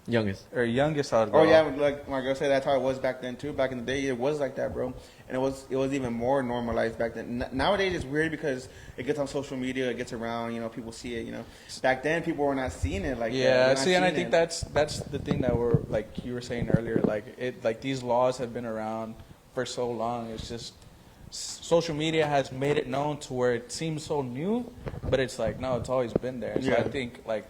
youngest. or youngest I'd go. Oh yeah, like my girl said, that's how it was back then too. Back in the day, it was like that, bro. And it was even more normalized back then. Nowadays, it's weird because it gets on social media, it gets around, you know, people see it. You know, back then people were not seeing it like that. Yeah, They're not see, and I seeing think it. that's the thing that we're like you were saying earlier. Like these laws have been around for so long. It's just social media has made it known to where it seems so new, but it's like no, it's always been there. So Yeah. I think like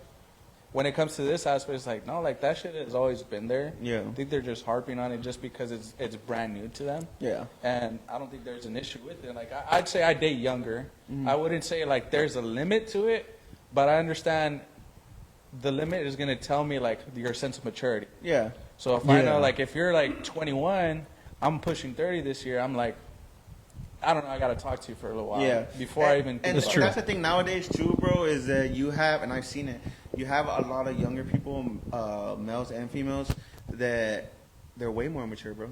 when it comes to this aspect, it's like no, like that shit has always been there. Yeah. I think they're just harping on it just because it's brand new to them. Yeah. And I don't think there's an issue with it. Like I'd say I date younger. I wouldn't say like there's a limit to it, but I understand the limit is gonna tell me like your sense of maturity. Yeah. So if I Yeah. know like if you're like 21, I'm pushing 30 this year. I'm like, I don't know. I gotta talk to you for a little while. Yeah. Before I even. And think about that's the thing nowadays too, bro. Is that you have, and I've seen it. You have a lot of younger people, males and females, that they're way more mature, bro.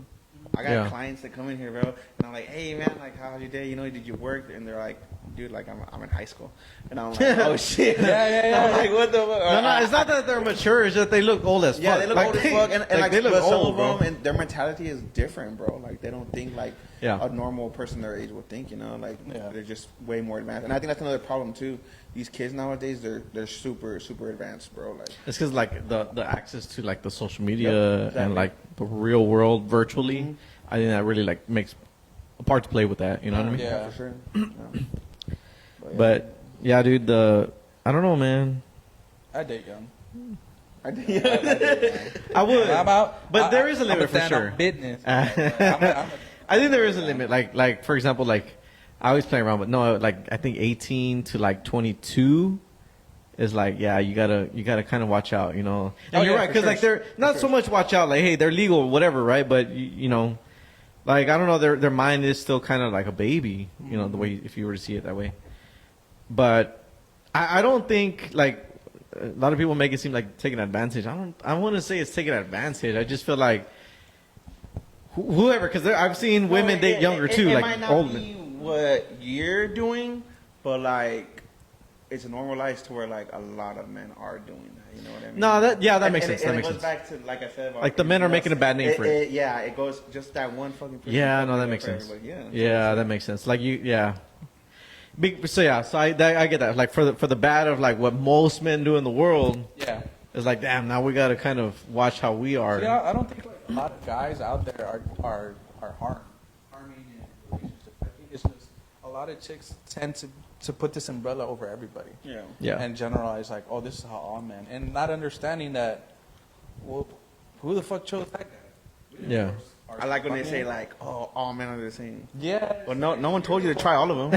I got Yeah. clients that come in here, bro, and I'm like, "Hey, man, like, how's your day? You know, did you work?" And they're like, "Dude, like, I'm in high school," and I'm like, "Oh shit." Yeah. I'm like, "What the fuck?" No, it's not that they're mature. It's just they look old as fuck. Yeah, they look Like, old as fuck, and like, they look but some old, of bro. them, and their mentality is different, bro. Like they don't think like Yeah. a normal person their age would think. You know, like Yeah. they're just way more advanced. And I think that's another problem too. These kids nowadays, they're super advanced, bro. Like It's because like the access to like the social media Yep, exactly. and like the real world virtually, I think that really like makes a part to play with that. You know what I mean? Yeah. for sure. Yeah. But yeah, dude, I don't know, man. I date young. I would. I'm out. But there is a limit for sure. Business. I think there is a limit. Like for example, like I always play around, but no, like I think 18 to like 22 is like, yeah, you gotta kind of watch out, you know. And you're right, because like they're not so much watch out, like hey, they're legal or whatever, right? But you know, like I don't know, their mind is still kind of like a baby, you know, the way if you were to see it that way. But I don't think like a lot of people make it seem like taking advantage. I want to say it's taking advantage. I just feel like whoever, because I've seen women date younger too, like might not older. be what you're doing, but like it's normalized to where like a lot of men are doing that. You know what I mean? No, that makes sense. That makes sense. It goes back to like I said, about like the men are making a bad name for it. Yeah, it goes just that one fucking. Yeah, no, that makes sense. Yeah, that makes sense. Like so I get that. Like for the bad of like what most men do in the world. Yeah. It's like, damn, now we got to kind of watch how we are. Yeah, I don't think like a lot of guys out there are harming in relationships. I think it's just a lot of chicks tend to put this umbrella over everybody. Yeah. And generalize like, oh, this is how all men, and not understanding that, well, who the fuck chose that guy? Yeah. I like when they say like, "Oh, all men are the same." Yeah. Well, no one told you to try all of them.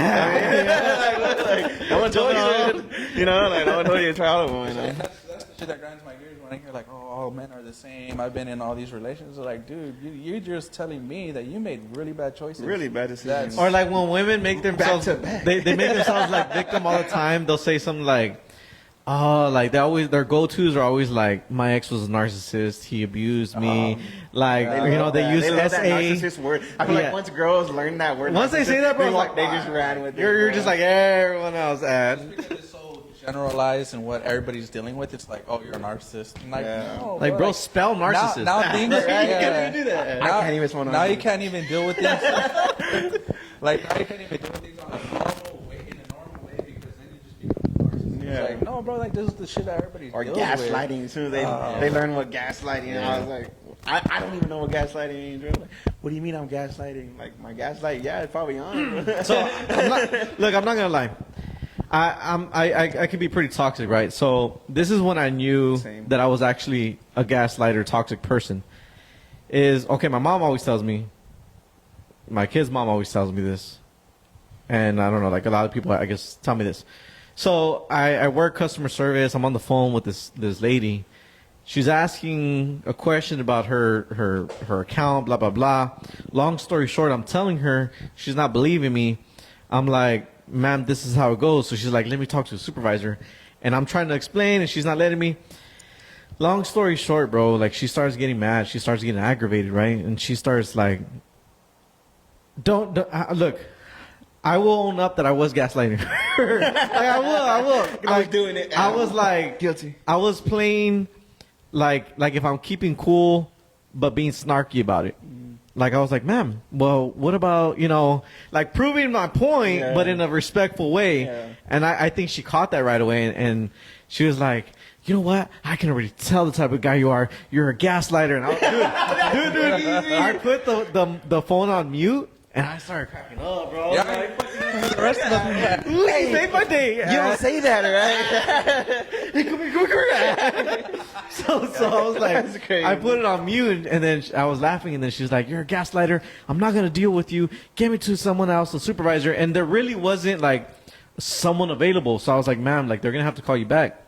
No one told you. You know, like no one told you to try all of them. You know? That's the shit that grinds my gears when I hear like, oh, all men are the same. I've been in all these relationships. Like, dude, you're just telling me that you made really bad choices. Really bad decisions. Or like when women make themselves, Back to back. they make themselves like victim all the time. They'll say something like, oh, like their go-tos are always like, my ex was a narcissist, he abused me. Like, you know, they use love that SA. narcissist word. I feel like once girls learn that word, Once they say that, bro, they just ran with it. You're just like everyone else. Because it's so generalized and what everybody's dealing with, it's like, oh, you're a narcissist. I'm like, no, like, bro, spell narcissist. Now things, You can't even do that. I can't even spell Now narcissist. you can't even deal with things. Like, now you can't even deal with things on a normal way, in a normal way, because then you just become a narcissist. Yeah. It's like, no, bro, like, this is the shit that everybody's Or dealing with. gaslighting. As soon as they learn what gaslighting is, I was like, I don't even know what gaslighting means. Like, what do you mean I'm gaslighting? Like, my gaslight, yeah, it's probably on. So, I'm not gonna lie. I can be pretty toxic, right? So this is when I knew that I was actually a gaslighter, toxic person. Is okay. My mom always tells me. My kid's mom always tells me this, and I don't know. Like a lot of people, I guess, tell me this. So I work customer service. I'm on the phone with this lady. She's asking a question about her account, blah, blah, blah. Long story short, I'm telling her, she's not believing me. I'm like, ma'am, this is how it goes. So she's like, let me talk to the supervisor. And I'm trying to explain, and she's not letting me. Long story short, bro, like she starts getting mad. She starts getting aggravated, right? And she starts like, don't look. I will own up that I was gaslighting her. Like, I will. I was doing it. I was like, guilty. I was playing like if I'm keeping cool, but being snarky about it. Like I was like, ma'am, well, what about, you know, like proving my point, but in a respectful way. Yeah. And I think she caught that right away. And she was like, you know what? I can already tell the type of guy you are. You're a gaslighter. And I was, dude, I put the phone on mute. And I started cracking up, bro. Yeah, Like, the rest of them. hey, made my day. You don't say that, right? Hey, come here. So I was like, That's crazy. I put it on mute, and then I was laughing, and then she's like, you're a gaslighter. I'm not going to deal with you. Get me to someone else, the supervisor. And there really wasn't, like, someone available. So I was like, ma'am, like, they're going to have to call you back.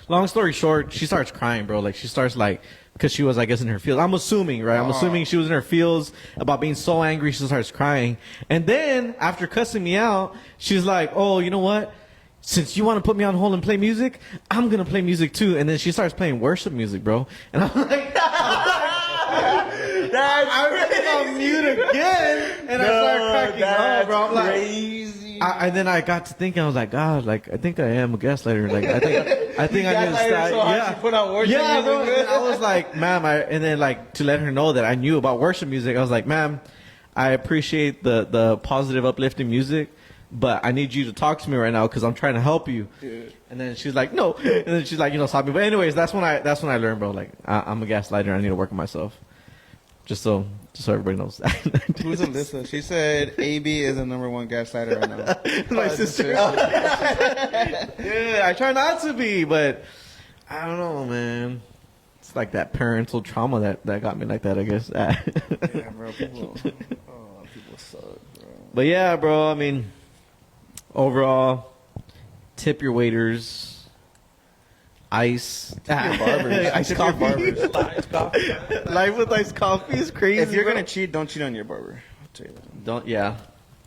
Long story short, she starts crying, bro. Like, she starts, like, because she was, I guess, in her feels. I'm assuming, right? I'm assuming she was in her feels about being so angry. She starts crying. And then, after cussing me out, she's like, oh, you know what? Since you want to put me on hold and play music, I'm going to play music too. And then she starts playing worship music, bro. And I'm like, I went on mute again. And I started cracking up, bro. I'm like, crazy. And then I got to thinking, I was like, God, like, I think I am a gaslighter. Like, I think I need to start. So yeah, put on worship music. Bro. And I was like, ma'am, and then like to let her know that I knew about worship music. I was like, ma'am, I appreciate the positive, uplifting music, but I need you to talk to me right now because I'm trying to help you. Dude. And then she's like, no. And then she's like, stop me. But anyways, that's when I learned, bro. Like, I'm a gaslighter. I need to work on myself. Just so everybody knows that. Who's Alyssa? She said AB is the #1 gaslighter right now. My sister. Yeah, I try not to be, but I don't know, man. It's like that parental trauma that got me like that, I guess. Yeah, bro. People suck, bro. But yeah, bro. I mean, overall, tip your waiters. Ice. Tip your barbers. Iced coffee. Life with iced coffee is crazy. If you're bro. gonna cheat, don't cheat on your barber. I'll tell you that. Don't. Yeah.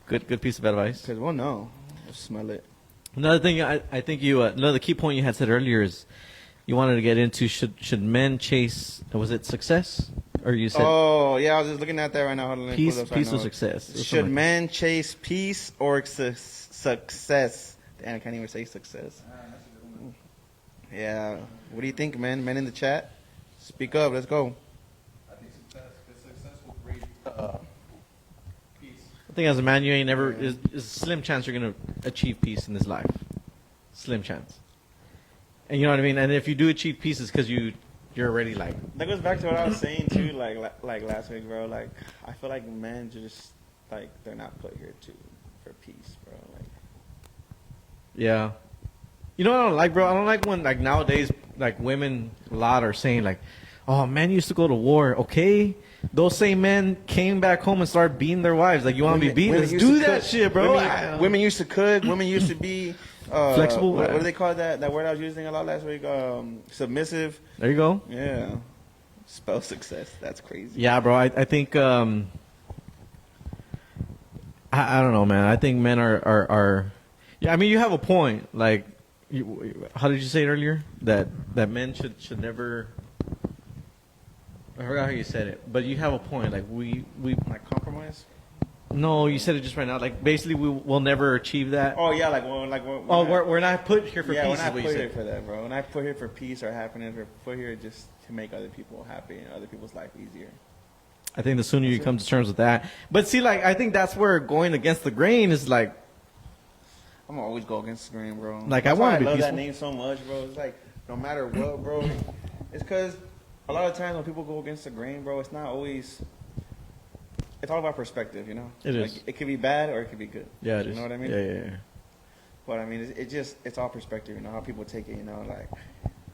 Good piece of advice. Because we'll know. We'll smell it. Another thing I think you another key point you had said earlier is you wanted to get into should men chase, was it success, or you said Oh yeah, I was just looking at that right now. Hold on, let me pull it up peace right or now. success? Should men chase peace or success? Damn, I can't even say success. Yeah. What do you think, man? Men in the chat, speak up. Let's go. I think success will breed peace. I think as a man you ain't never is a slim chance you're gonna achieve peace in this life. Slim chance. And you know what I mean? And if you do achieve peace, it's because you're already like. That goes back to what I was saying too, like last week, bro. Like I feel like men just like they're not put here for peace, bro. Like Yeah. You know what I don't like, bro? I don't like when, like, nowadays, like, women a lot are saying, like, oh, men used to go to war. Okay? Those same men came back home and started beating their wives. Like, you want to be beaten? Let's do that shit, bro. Women used to cook. Women used to be flexible. What do they call that word I was using a lot last week? Submissive. There you go. Yeah. Spell success. That's crazy. Yeah, bro. I think, I don't know, man. I think men are yeah, I mean, you have a point. Like, how did you say it earlier? That men should never. I forgot how you said it, but you have a point. Like we Like compromise. No, you said it just right now. Like basically, will never achieve that. Oh yeah, we're not put here for yeah, peace. we're not is what you put here said. for that, bro. We're not put here for peace or happiness. We're put here just to make other people happy and other people's life easier. I think the sooner you come to terms with that, but see, like I think that's where going against the grain is like. I'm gonna always go against the grain, bro. Like, That's I wanna why be love peaceful. that name so much, bro. It's like no matter what, bro. It's because a lot of times when people go against the grain, bro, it's not always. It's all about perspective, you know. It is. Like, it could be bad or it could be good. Yeah, it is. You know what I mean? Yeah. But I mean, it's all perspective, you know, how people take it. You know, like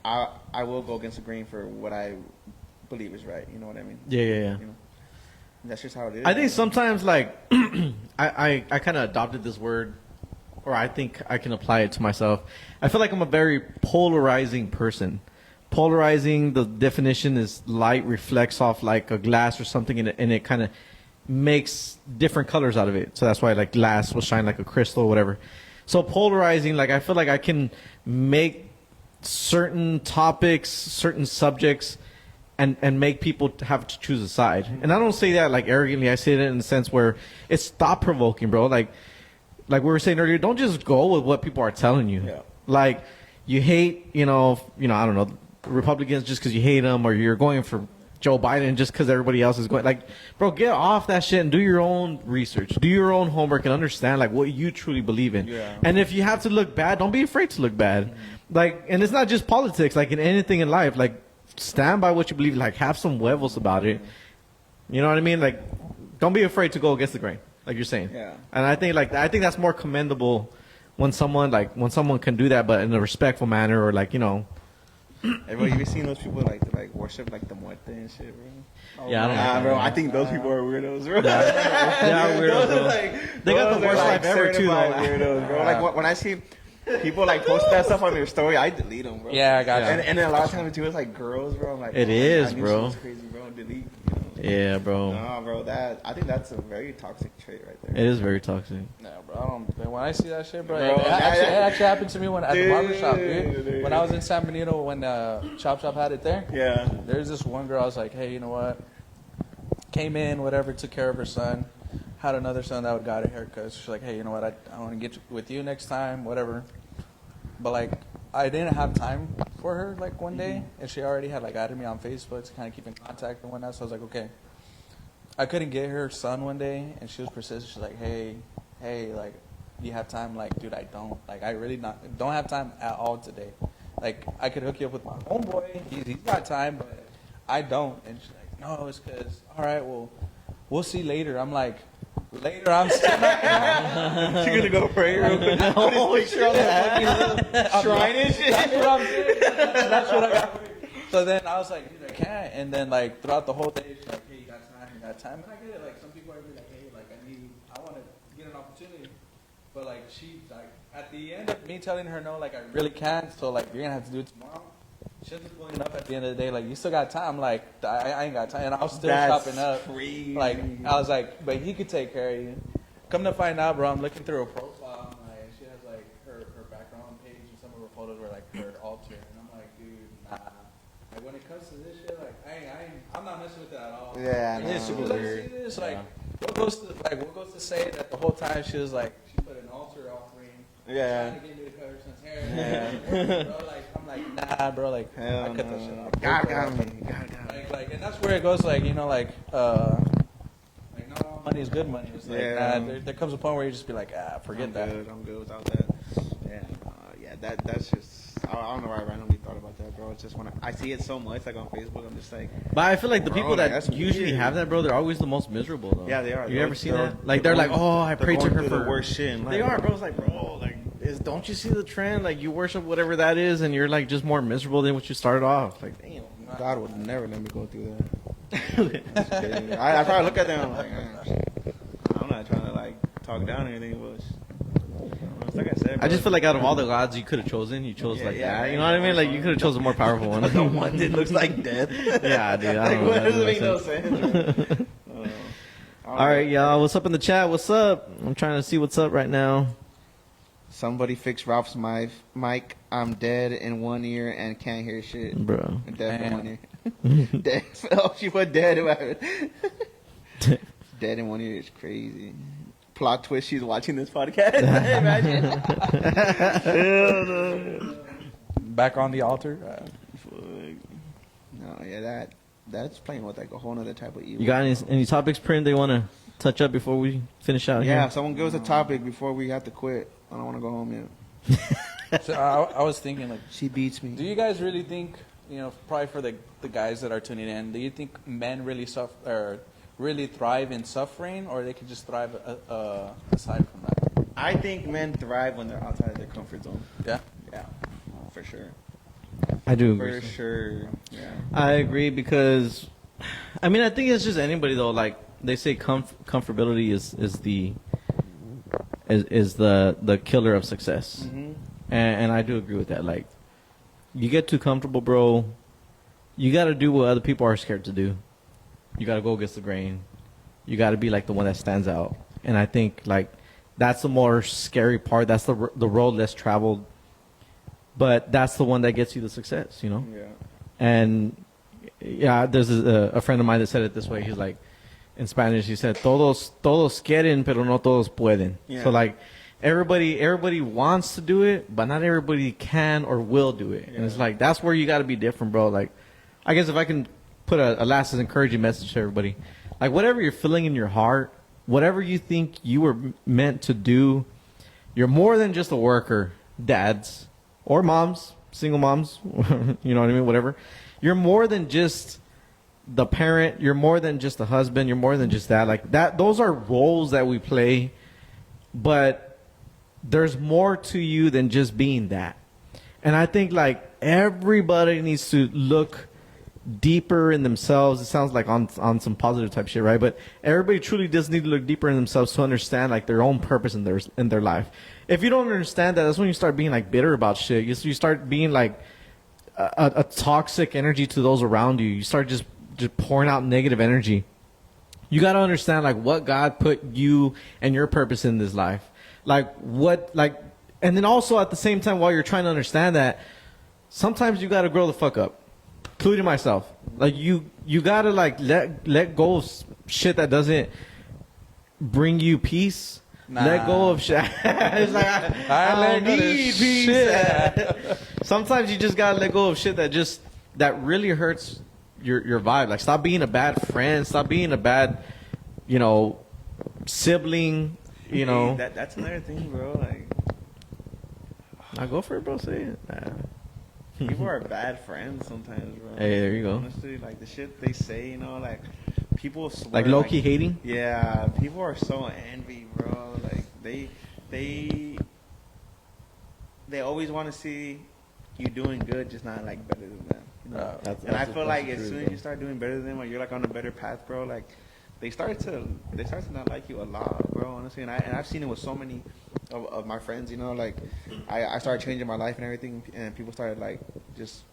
I will go against the grain for what I believe is right. You know what I mean? Yeah. You know, that's just how it is. I think sometimes, like, I kind of adopted this word, or I think I can apply it to myself. I feel like I'm a very polarizing person. Polarizing, the definition is light reflects off like a glass or something, and it kind of makes different colors out of it. So that's why, like, glass will shine like a crystal or whatever. So polarizing, like, I feel like I can make certain topics, certain subjects, and make people have to choose a side. And I don't say that like arrogantly. I say that in the sense where it's thought provoking, bro. Like we were saying earlier, don't just go with what people are telling you. Yeah. Like you hate, I don't know, Republicans just because you hate them, or you're going for Joe Biden just because everybody else is going. Like, bro, get off that shit and do your own research, do your own homework, and understand like what you truly believe in. Yeah. And if you have to look bad, don't be afraid to look bad. Like, and it's not just politics. Like in anything in life, like stand by what you believe. Like have some huevos about it. You know what I mean? Like, don't be afraid to go against the grain, like you're saying. Yeah. And I think that's more commendable when someone can do that, but in a respectful manner, or like, Hey, bro, you ever seen those people like worship like the muerte and shit, bro? Yeah, I don't Nah, like bro. that. I think those people are weirdos, bro. They are weirdos, Those are bro. like, They got those the are worst like life ever, too, though. certified weirdos, bro. Like when I see people like post that stuff on their story, I delete them, bro. Yeah, I got you. And then a lot of times too, it's like girls, bro. I'm like, It oh, is, I knew bro. she was crazy, bro. Delete. Yeah, bro. Nah, bro. I think that's a very toxic trait right there. It is very toxic. No, bro, I don't. Man, when I see that shit, bro, Bro, it actually happened to me at the Dude, barbershop, dude. dude. When I was in San Benito, when Chop Shop had it there, Yeah. there's this one girl. I was like, hey, you know what? Came in, whatever, took care of her son. Had another son that got a haircut. She's like, hey, you know what? I want to get with you next time, whatever. But like, I didn't have time for her like one day, and she already had like added me on Facebook to kind of keep in contact and whatnot. So I was like, okay. I couldn't get her son one day, and she was persistent. She's like, hey, like, do you have time? Like, dude, I don't. Like, I really don't have time at all today. Like, I could hook you up with my homeboy. He's got time, but I don't. And she's like, no, it's because, all right, well, we'll see later. I'm like, later, I'm still not gonna. You're gonna go pray real quick. Put his picture on the shrine and shit. That's what I'm saying. That's what I got. So then I was like, dude, I can't. And then like throughout the whole day, she's like, hey, you got time? You got time? And I get it. Like some people are like, hey, like I want to get an opportunity. But like she, like at the end of me telling her no, like I really can't. So like you're gonna have to do it tomorrow. She was pulling up at the end of the day, like you still got time. Like I ain't got time, and I was still chopping up. Crazy. Like I was like, but he could take care of you. Come to find out, bro, I'm looking through her profile. I'm like, she has like her background page, and some of her photos were like her altar, and I'm like, dude, nah. Like when it comes to this shit, like I'm not messing with that at all. Yeah, Like, as soon as I see this, like what goes to say that the whole time she was like she put an altar offering. Yeah. Trying to get me to cut her son's hair. Yeah. Bro, like I'm like, nah, bro, like Hell I cut no. that shit off. God got me. God got me. Like, and that's where it goes. Like, you know, like not all money is good money. It's like, there comes a point where you just be like, forget that. I'm good without that. Yeah, that's just. I don't know why I randomly thought about that, bro. It's just when I see it so much, like on Facebook, I'm just like. But I feel like the bro, people like, that that's usually weird. have that, bro, they're always the most miserable, though. Yeah, they are. You ever seen that? Like they're like, oh, I prayed to her for the worst shit. In life. They are, bro. It's like, bro, like, don't you see the trend? Like you worship whatever that is, and you're like just more miserable than what you started off. Like, damn. God would never let me go through that. I probably look at them like, I'm not trying to like talk down or anything, but it's like I said, bro. I just feel like out of all the gods you could have chosen, you chose that. You know what I mean? Like you could have chosen a more powerful one. The one that looks like death. Yeah, dude. I Like, don't know. what doesn't make no sense. All right, y'all. What's up in the chat? What's up? I'm trying to see what's up right now. Somebody fix Ralph's mic. I'm dead in one ear and can't hear shit. Bro. Dead in one ear. Dead. Oh, she put dead. Dead in one ear is crazy. Plot twist, she's watching this podcast. Imagine. Back on the altar. No, yeah, that's playing with like a whole other type of evil. You got any topics, Prim, they want to touch up before we finish out here? Yeah, if someone gives us a topic before we have to quit. I don't want to go home yet. So I was thinking, like, She beats me. do you guys really think, probably for the guys that are tuning in, do you think men really really thrive in suffering, or they could just thrive aside from that? I think men thrive when they're outside of their comfort zone. Yeah. Yeah, for sure. I do agree. For sure. Yeah. I agree because, I mean, I think it's just anybody though. Like they say, comfortability is the killer of success, and I do agree with that. Like, you get too comfortable, bro. You got to do what other people are scared to do. You got to go against the grain. You got to be like the one that stands out. And I think like that's the more scary part. That's the road less traveled. But that's the one that gets you the success, you know? Yeah. And yeah, there's a friend of mine that said it this way. He's like, in Spanish, he said, todos quieren, pero no todos pueden. Yeah. So like, everybody wants to do it, but not everybody can or will do it. Yeah. And it's like, that's where you got to be different, bro. Like, I guess if I can put a last encouraging message to everybody, like whatever you're feeling in your heart, whatever you think you were meant to do, you're more than just a worker, dads or moms, single moms, you know what I mean, whatever. You're more than just the parent, you're more than just a husband, you're more than just that. Like that, those are roles that we play, but there's more to you than just being that. And I think like everybody needs to look deeper in themselves. It sounds like on some positive type shit, right? But everybody truly does need to look deeper in themselves to understand like their own purpose in their life. If you don't understand that, that's when you start being like bitter about shit. You start being like a toxic energy to those around you. You start just pouring out negative energy. You got to understand like what God put you and your purpose in this life. And then also at the same time, while you're trying to understand that, sometimes you got to grow the fuck up, including myself. Like you got to like let go of shit that doesn't bring you peace. Nah. Let go of shit. It's like I need peace. Sometimes you just gotta let go of shit that really hurts your vibe. Like stop being a bad friend. Stop being a bad, sibling. That's another thing, bro. Like, I go for it, bro. Say it. Nah. people are bad friends sometimes, bro. Hey, there you go. Honestly, like the shit they say, like people swear, Like low-key hating? Yeah, people are so envy, bro. Like they always want to see you doing good, just not like better than them. You know? I feel like as soon as you start doing better than them, or you're like on a better path, bro, like they start to not like you a lot, bro. Honestly, and I've seen it with so many of my friends. Like I started changing my life and everything, and people started like just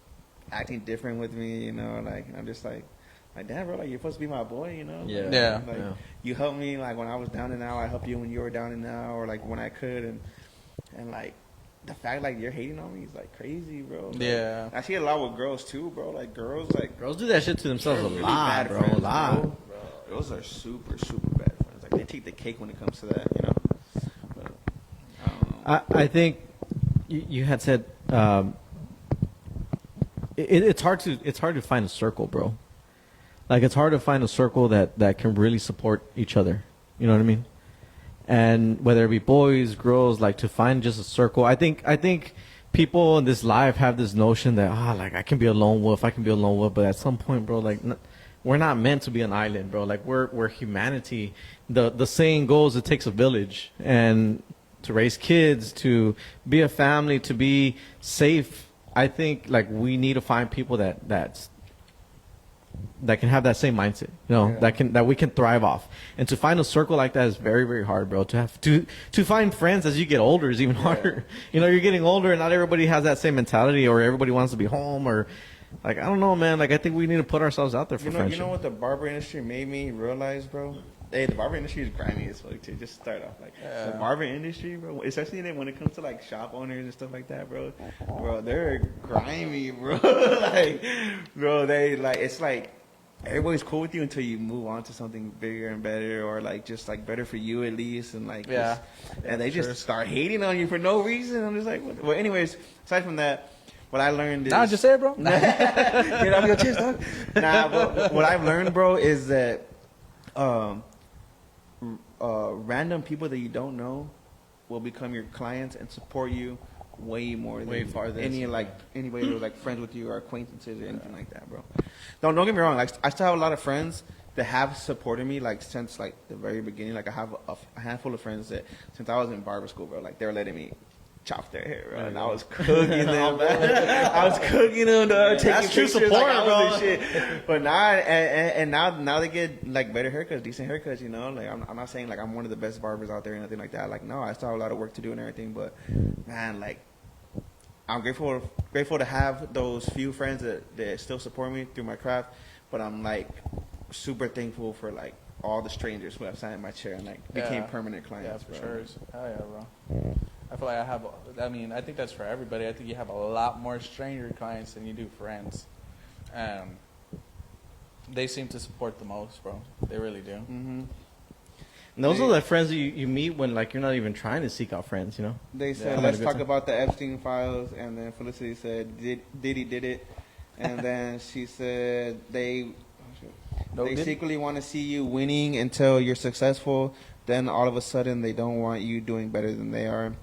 acting different with me. Like I'm just like damn, bro, like you're supposed to be my boy. Yeah. Like you helped me like when I was down and out. I helped you when you were down and out, or like when I could, and like. The fact like you're hating on me is like crazy, bro. Like, yeah. I see it a lot with girls too, bro. Like girls do that shit to themselves a really lot, bad bro. Friends, A lot. Bro. Girls are super, super bad friends. Like they take the cake when it comes to that, But I don't know. I think you had said it's hard to find a circle, bro. Like it's hard to find a circle that can really support each other. You know what I mean? And whether it be boys, girls, like to find just a circle. I think people in this life have this notion that like I can be a lone wolf, but at some point, bro, like we're not meant to be an island, bro. Like we're humanity. The saying goes, it takes a village, and to raise kids, to be a family, to be safe. I think like we need to find people that can have that same mindset, that we can thrive off. And to find a circle like that is very, very hard, bro. To find friends as you get older is even harder. You're getting older and not everybody has that same mentality, or everybody wants to be home, or like I don't know, man. Like I think we need to put ourselves out there for friendship. You know what the barber industry made me realize, bro? Hey, the barber industry is grimy as fuck too. Just start off like the barber industry, bro. Especially when it comes to like shop owners and stuff like that, bro. Bro, they're grimy, bro. Like, bro, it's like everybody's cool with you until you move on to something bigger and better, or like just like better for you at least, and like and they just start hating on you for no reason. I'm just like, what? Well, anyways, aside from that. What I learned is... Nah, just say it, bro. Get off your chest, dog. Nah, but what I've learned, bro, is that random people that you don't know will become your clients and support you way more than farther anybody who's like friends with you or acquaintances or anything like that, bro. Don't get me wrong. Like I still have a lot of friends that have supported me like since like the very beginning. Like I have a handful of friends that since I was in barber school, bro, like they were letting me chop their hair, bro. And I was cooking them, man. I was cooking them, taking that's true pictures, support, like, bro. and shit. But now they get like better haircuts, decent haircuts. Like I'm not saying like I'm one of the best barbers out there or nothing like that. Like no, I still have a lot of work to do and everything. But man, like I'm grateful to have those few friends that still support me through my craft. But I'm like super thankful for like all the strangers who have sat in my chair and like became permanent clients. Yeah, for bro. sure. Hell yeah, bro. I feel like I think that's for everybody. I think you have a lot more stranger clients than you do friends. They seem to support the most, bro. They really do. Mm-hmm. And those are the friends you meet when like you're not even trying to seek out friends, They said, let's talk about the Epstein files, and then Felicity said, Diddy did it. And then she said, they secretly want to see you winning until you're successful. Then all of a sudden, they don't want you doing better than they are.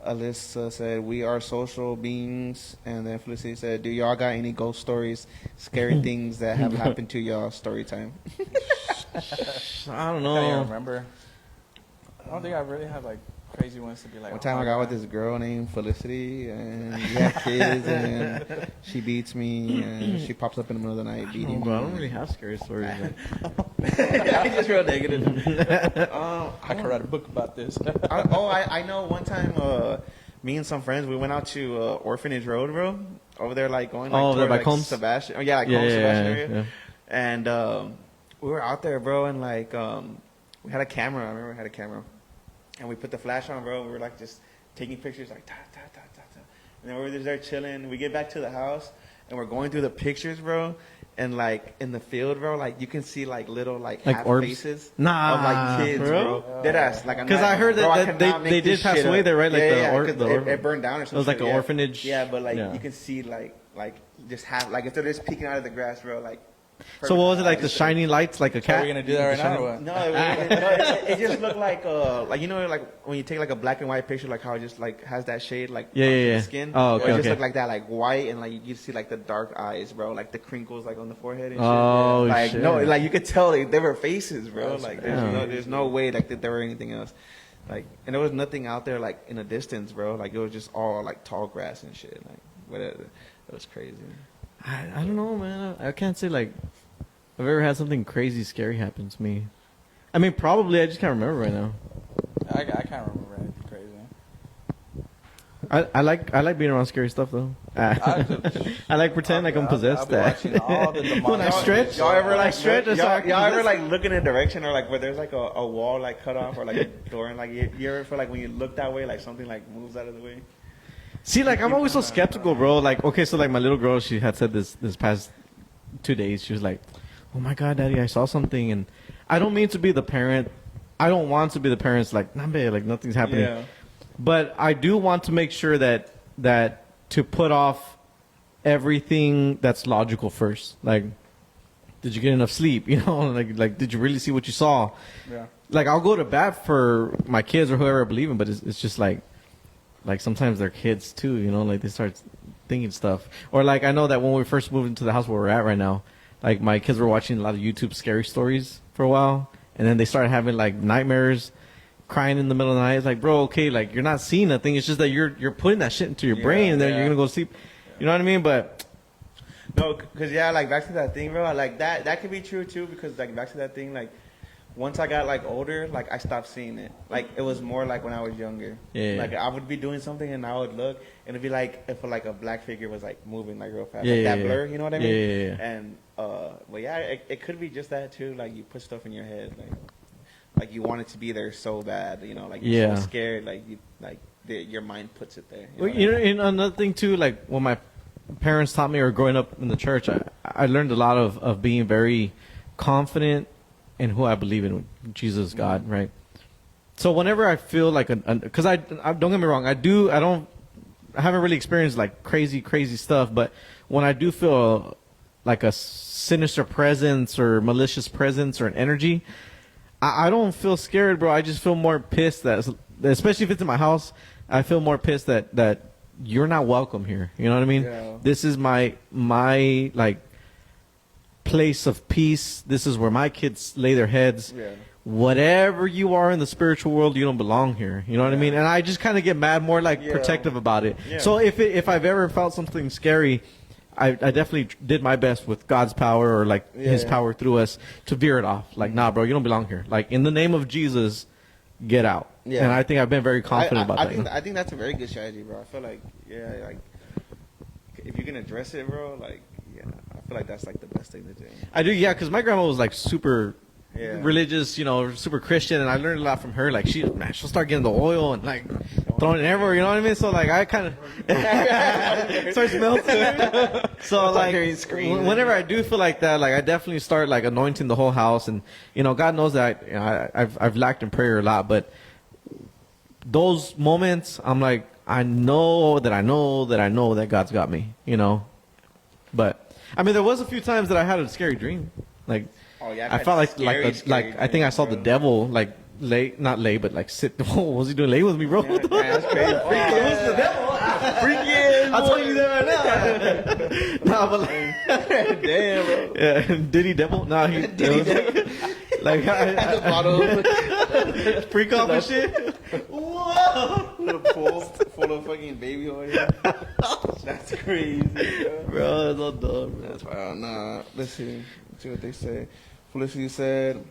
Alyssa said, we are social beings. And then Felicity said, do y'all got any ghost stories, scary things that have happened to y'all? Story time. I don't know. I can't even remember. I don't think I really have like crazy ones to be like. One time I got with this girl named Felicity, and we had kids, and she beats me, and she pops up in the middle of the night beating me. I don't really have scary stories. I'm just real negative. I could write a book about this. I know one time me and some friends, we went out to Orphanage Road, bro. Over there, like going like there by like Combs? Sebastian. Oh, yeah, like Combs, Sebastian area. And we were out there, bro, and like we had a camera. I remember we had a camera. And we put the flash on, bro. We were like just taking pictures, like ta ta ta ta ta. And then we were just there chilling. We get back to the house, and we're going through the pictures, bro. And like in the field, bro, like you can see like little like half orbs? faces of Nah, like kids, bro. Deadass, like because I heard that they did pass away there, right? Like it burned down or something. It was like an orphanage. Yeah, but like you can see like just half, like if they're just peeking out of the grass, bro, like So what was it like? The shiny lights, like a cat? Are we gonna do that right now or what? No, it just looked like you know, like when you take like a black and white picture, like how it just like has that shade like Yeah, onto yeah, the yeah. skin. Oh, okay, It just okay. looked like that, like white, and like you see like the dark eyes, bro, like the crinkles like on the forehead and shit. Oh, like shit. no, like you could tell they were faces, bro. That's Like crazy. there's no way like that there were anything else. Like, and there was nothing out there like in the distance, bro. Like it was just all like tall grass and shit. Like whatever, it was crazy. I don't know, man. I can't say like I've ever had something crazy scary happen to me. I mean, probably I just can't remember right now. I can't remember anything crazy. I like being around scary stuff though. I like pretend like I'm possessed. I've been watching all the When I demonic stretch, Y'all ever when I like stretch, it's like y'all ever like look in a direction or like where there's like a wall like cut off or like a door and like you ever feel like when you look that way like something like moves out of the way? See, like I'm always so skeptical, bro. Like, okay, so like my little girl, she had said this past 2 days. She was like, "Oh my God, Daddy, I saw something," and I don't mean to be the parent. I don't want to be the parents like, nah, babe, like nothing's happening. Yeah. But I do want to make sure that to put off everything that's logical first. Like, did you get enough sleep? You know, like did you really see what you saw? Yeah. Like, I'll go to bat for my kids or whoever I believe in, but it's just like sometimes they're kids too, you know, like they start thinking stuff. Or like I know that when we first moved into the house where we're at right now, like my kids were watching a lot of YouTube scary stories for a while, and then they started having like nightmares, crying in the middle of the night. It's like, bro, okay, like you're not seeing nothing. It's just that you're putting that shit into your brain, and then you're gonna go sleep. You know what I mean? But No, cause like back to that thing, bro. Like that could be true too, because like back to that thing, like once I got like older, like I stopped seeing it. Like it was more like when I was younger. Yeah. Like I would be doing something and I would look and it'd be like if like a black figure was like moving like real fast, Yeah, like yeah, that yeah. blur. You know what I mean? Yeah. And but yeah, it could be just that too. Like you put stuff in your head, like you want it to be there so bad. You know, like you're so scared, like you like your mind puts it there. Well, you know, and another thing too, like when my parents taught me or growing up in the church, I learned a lot of being very confident in who I believe in, Jesus, God, right? So whenever I feel like because I don't get me wrong, I haven't really experienced like crazy stuff, but when I do feel like a sinister presence or malicious presence or an energy, I don't feel scared, bro. I just feel more pissed that, especially if it's in my house, I feel more pissed that you're not welcome here. You know what I mean? Yeah. This is my like place of peace. This is where my kids lay their heads. Yeah. Whatever you are in the spiritual world, you don't belong here. You know what I mean? And I just kind of get mad, more like protective about it. Yeah. So if I've ever felt something scary, I definitely did my best with God's power or like His power through us to veer it off. Like, nah, bro, you don't belong here. Like, in the name of Jesus, get out. Yeah. And I think I've been very confident about that. I think that's a very good strategy, bro. I feel like, like if you can address it, bro, like, I feel like that's like the best thing to do. I do, yeah, because my grandma was like super Yeah. religious, you know, super Christian, and I learned a lot from her. Like she'll start getting the oil and like throwing it everywhere. You know what I mean? So like I kind of starts melting. So like whenever I do feel like that, like I definitely start like anointing the whole house, and you know, God knows that I've lacked in prayer a lot, but those moments I'm like I know that God's got me. You know, but I mean there was a few times that I had a scary dream, like. Oh yeah, I felt like I think I saw the devil like not lay, but like sit. What was he doing? Lay with me, bro. Yeah, that's crazy. It was the devil. Freaking! I'll tell you that right now. Nah, but like, damn, bro. yeah, did he devil? Nah, he did. Like freak off and shit. Whoa! Little pool full of fucking baby oil. That's crazy, Bro, that's so dumb. Bro. That's why. Nah, let's see what they say. Felicity said,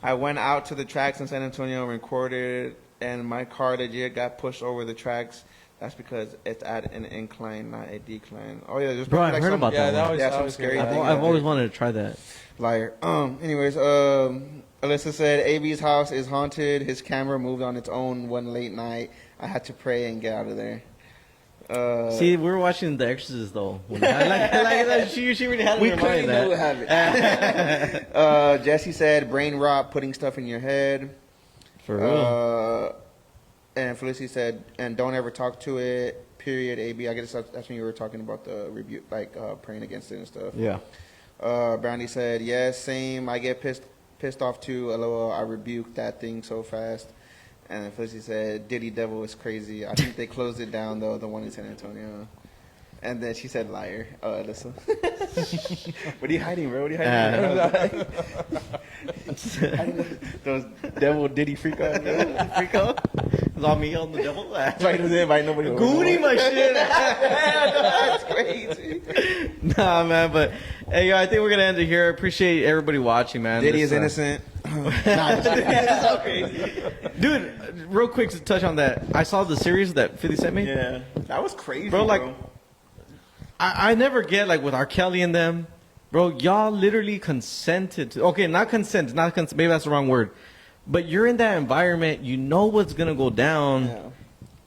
I went out to the tracks in San Antonio and recorded, and my car legit got pushed over the tracks. That's because it's at an incline, not a decline. Oh yeah, there's Bro, probably I've heard about that. that was some scary thing. I've always wanted to try that. Liar. Anyways, Alyssa said AB's house is haunted. His camera moved on its own one late night. I had to pray and get out of there. See, we were watching The Exorcist though. Like she really had We in her mind couldn't that. have it. Jesse said brain rot, putting stuff in your head. For real. And Felicity said, and don't ever talk to it. Period. AB. I guess that's when you were talking about the rebuke, like praying against it and stuff. Yeah. Brownie said, yes, same. I get pissed off too. LOL, I rebuke that thing so fast. And then Felicity said, Diddy Devil is crazy. I think they closed it down, though, the one in San Antonio. And then she said, liar. Oh, Alyssa. What are you hiding, bro? What are you hiding? Those devil Diddy freak out. Freak out? It's all me on the devil. That's why he doesn't invite nobody. Goonie my shit. That's crazy. Nah, man, but hey, I think we're gonna end it here. Appreciate everybody watching, man. Diddy is innocent. It's so crazy. Dude, real quick to touch on that. I saw the series that 50 sent me. Yeah, that was crazy, Bro, like, I never get, like, with R. Kelly and them, bro, y'all literally consented to, okay, not consent, maybe that's the wrong word, but you're in that environment, you know what's going to go down. Yeah.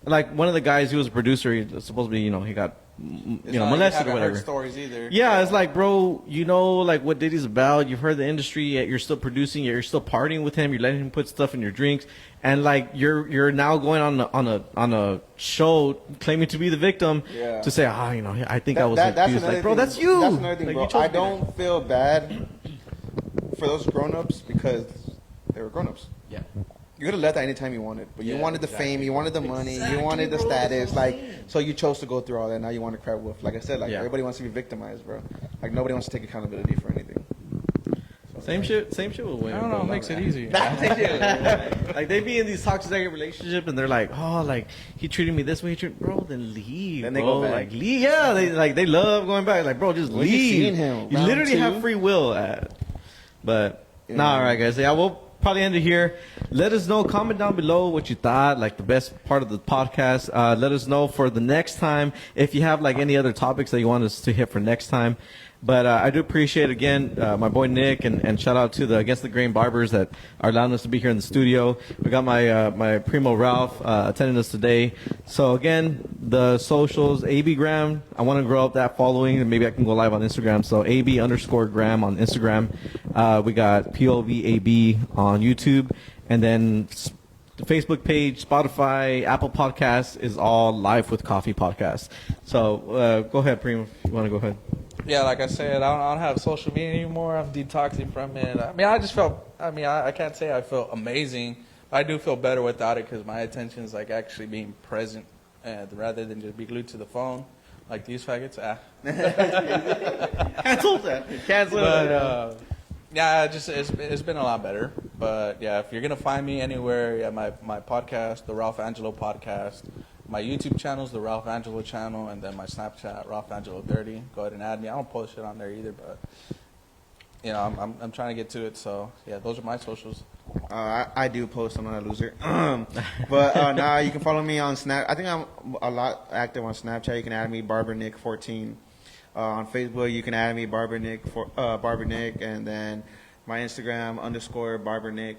Like, one of the guys, he was a producer, he supposedly, he got, molested or whatever. Heard stories either. Yeah, it's like, bro, like, what Diddy's about, you've heard the industry, yet you're still producing, yet you're still partying with him, you're letting him put stuff in your drinks, and, like, you're now going on a show claiming to be the victim to say, I think I was abused. Like, bro, that's you. That's another thing, like, bro. I don't feel bad for those grown-ups because they were grown-ups. Yeah. You could have left that anytime you wanted, but you wanted the fame, you wanted the money, you wanted the status, like, so you chose to go through all that. Now you want to cry wolf. Like I said, like, everybody wants to be victimized, bro. Like, nobody wants to take accountability for anything. So, Same shit with women. I don't know, bro. it makes it easy. Like, they be in these toxic relationships, and they're like, oh, like, he treated me this way, bro, then leave, Then they bro. go back. Like, leave. Yeah, they love going back. Like, bro, just When you leave. seen him? You Round literally two? have free will. But, Yeah. all right, guys. Yeah, we'll probably end it here. Let us know. Comment down below what you thought, like the best part of the podcast. Let us know for the next time if you have like any other topics that you want us to hit for next time. But I do appreciate, again, my boy Nick, and shout out to the Against the Grain Barbers that are allowing us to be here in the studio. We got my primo Ralph attending us today. So, again, the socials, ABgram, I want to grow up that following, and maybe I can go live on Instagram. So, AB_Gram on Instagram. We got POVAB on YouTube. And then the Facebook page, Spotify, Apple Podcasts is all Live with Coffee podcasts. So, go ahead, Primo, if you want to go ahead. Yeah, like I said, I don't have social media anymore. I'm detoxing from it. I mean, I can't say I felt amazing. I do feel better without it because my attention is like actually being present rather than just be glued to the phone like these faggots. Cancel that. Cancel But, yeah, it's been a lot better. But, yeah, if you're going to find me anywhere, my podcast, the Ralph Angelo podcast, my YouTube channel is the Ralph Angelo channel, and then my Snapchat, Ralph Angelo 30. Go ahead and add me. I don't post shit on there either, but I'm trying to get to it. So yeah, those are my socials. I do post. I'm not a loser. But now you can follow me on Snap. I think I'm a lot active on Snapchat. You can add me BarberNick14. On Facebook, you can add me BarberNick, and then my Instagram _BarberNick.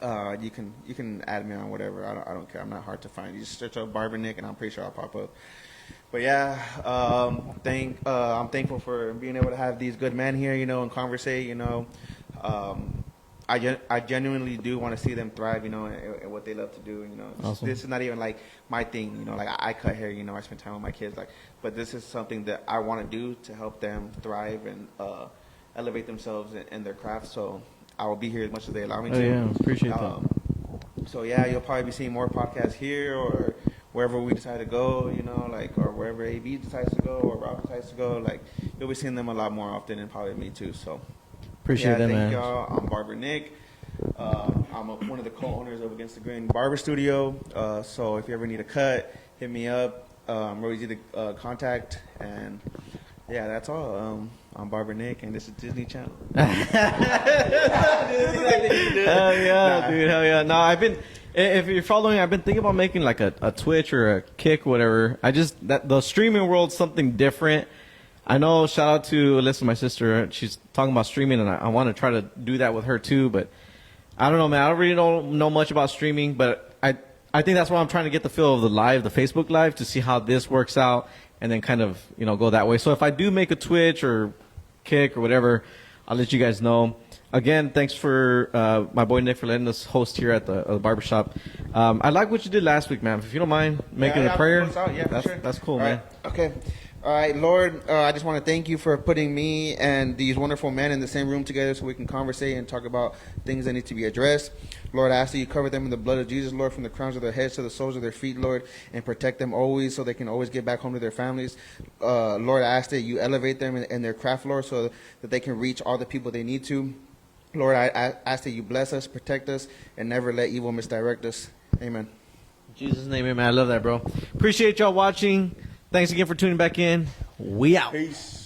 You can add me on whatever. I don't care. I'm not hard to find. You just search up BarberNick, and I'm pretty sure I'll pop up. But yeah, I'm thankful for being able to have these good men here, and conversate. I genuinely do want to see them thrive, in what they love to do. Awesome. This is not even like my thing. Like I cut hair. I spend time with my kids. But this is something that I want to do to help them thrive and elevate themselves in their craft. So I will be here as much as they allow me to. Yeah, appreciate that. So yeah, you'll probably be seeing more podcasts here or wherever we decide to go, or wherever AB decides to go or Rob decides to go. You'll be seeing them a lot more often, and probably me too. So Appreciate that, man. Thank y'all. I'm Barber Nick. I'm one of the co-owners of Against the Grain Barber Studio. So if you ever need a cut, hit me up. I'm real easy to contact. And yeah, that's all. I'm Barber Nick, and this is Disney Channel. Hell yeah, dude. Hell yeah. No, if you're following, I've been thinking about making like a Twitch or a Kick, whatever. The streaming world's something different. I know, shout out to Alyssa, my sister. She's talking about streaming, and I want to try to do that with her too. But I don't know, man. I don't really know much about streaming, but I think that's why I'm trying to get the feel of the Facebook Live to see how this works out, and then kind of go that way. So if I do make a Twitch or Kick or whatever, I'll let you guys know. Again, thanks for my boy Nick for letting us host here at the barbershop. I like what you did last week, man. If you don't mind making a prayer, Yeah, for sure. that's cool, All man. right. Okay. All right, Lord, I just want to thank you for putting me and these wonderful men in the same room together so we can conversate and talk about things that need to be addressed. Lord, I ask that you cover them in the blood of Jesus, Lord, from the crowns of their heads to the soles of their feet, Lord, and protect them always so they can always get back home to their families. Lord, I ask that you elevate them in their craft, Lord, so that they can reach all the people they need to. Lord, I ask that you bless us, protect us, and never let evil misdirect us. Amen. In Jesus' name, amen. I love that, bro. Appreciate y'all watching. Thanks again for tuning back in. We out. Peace.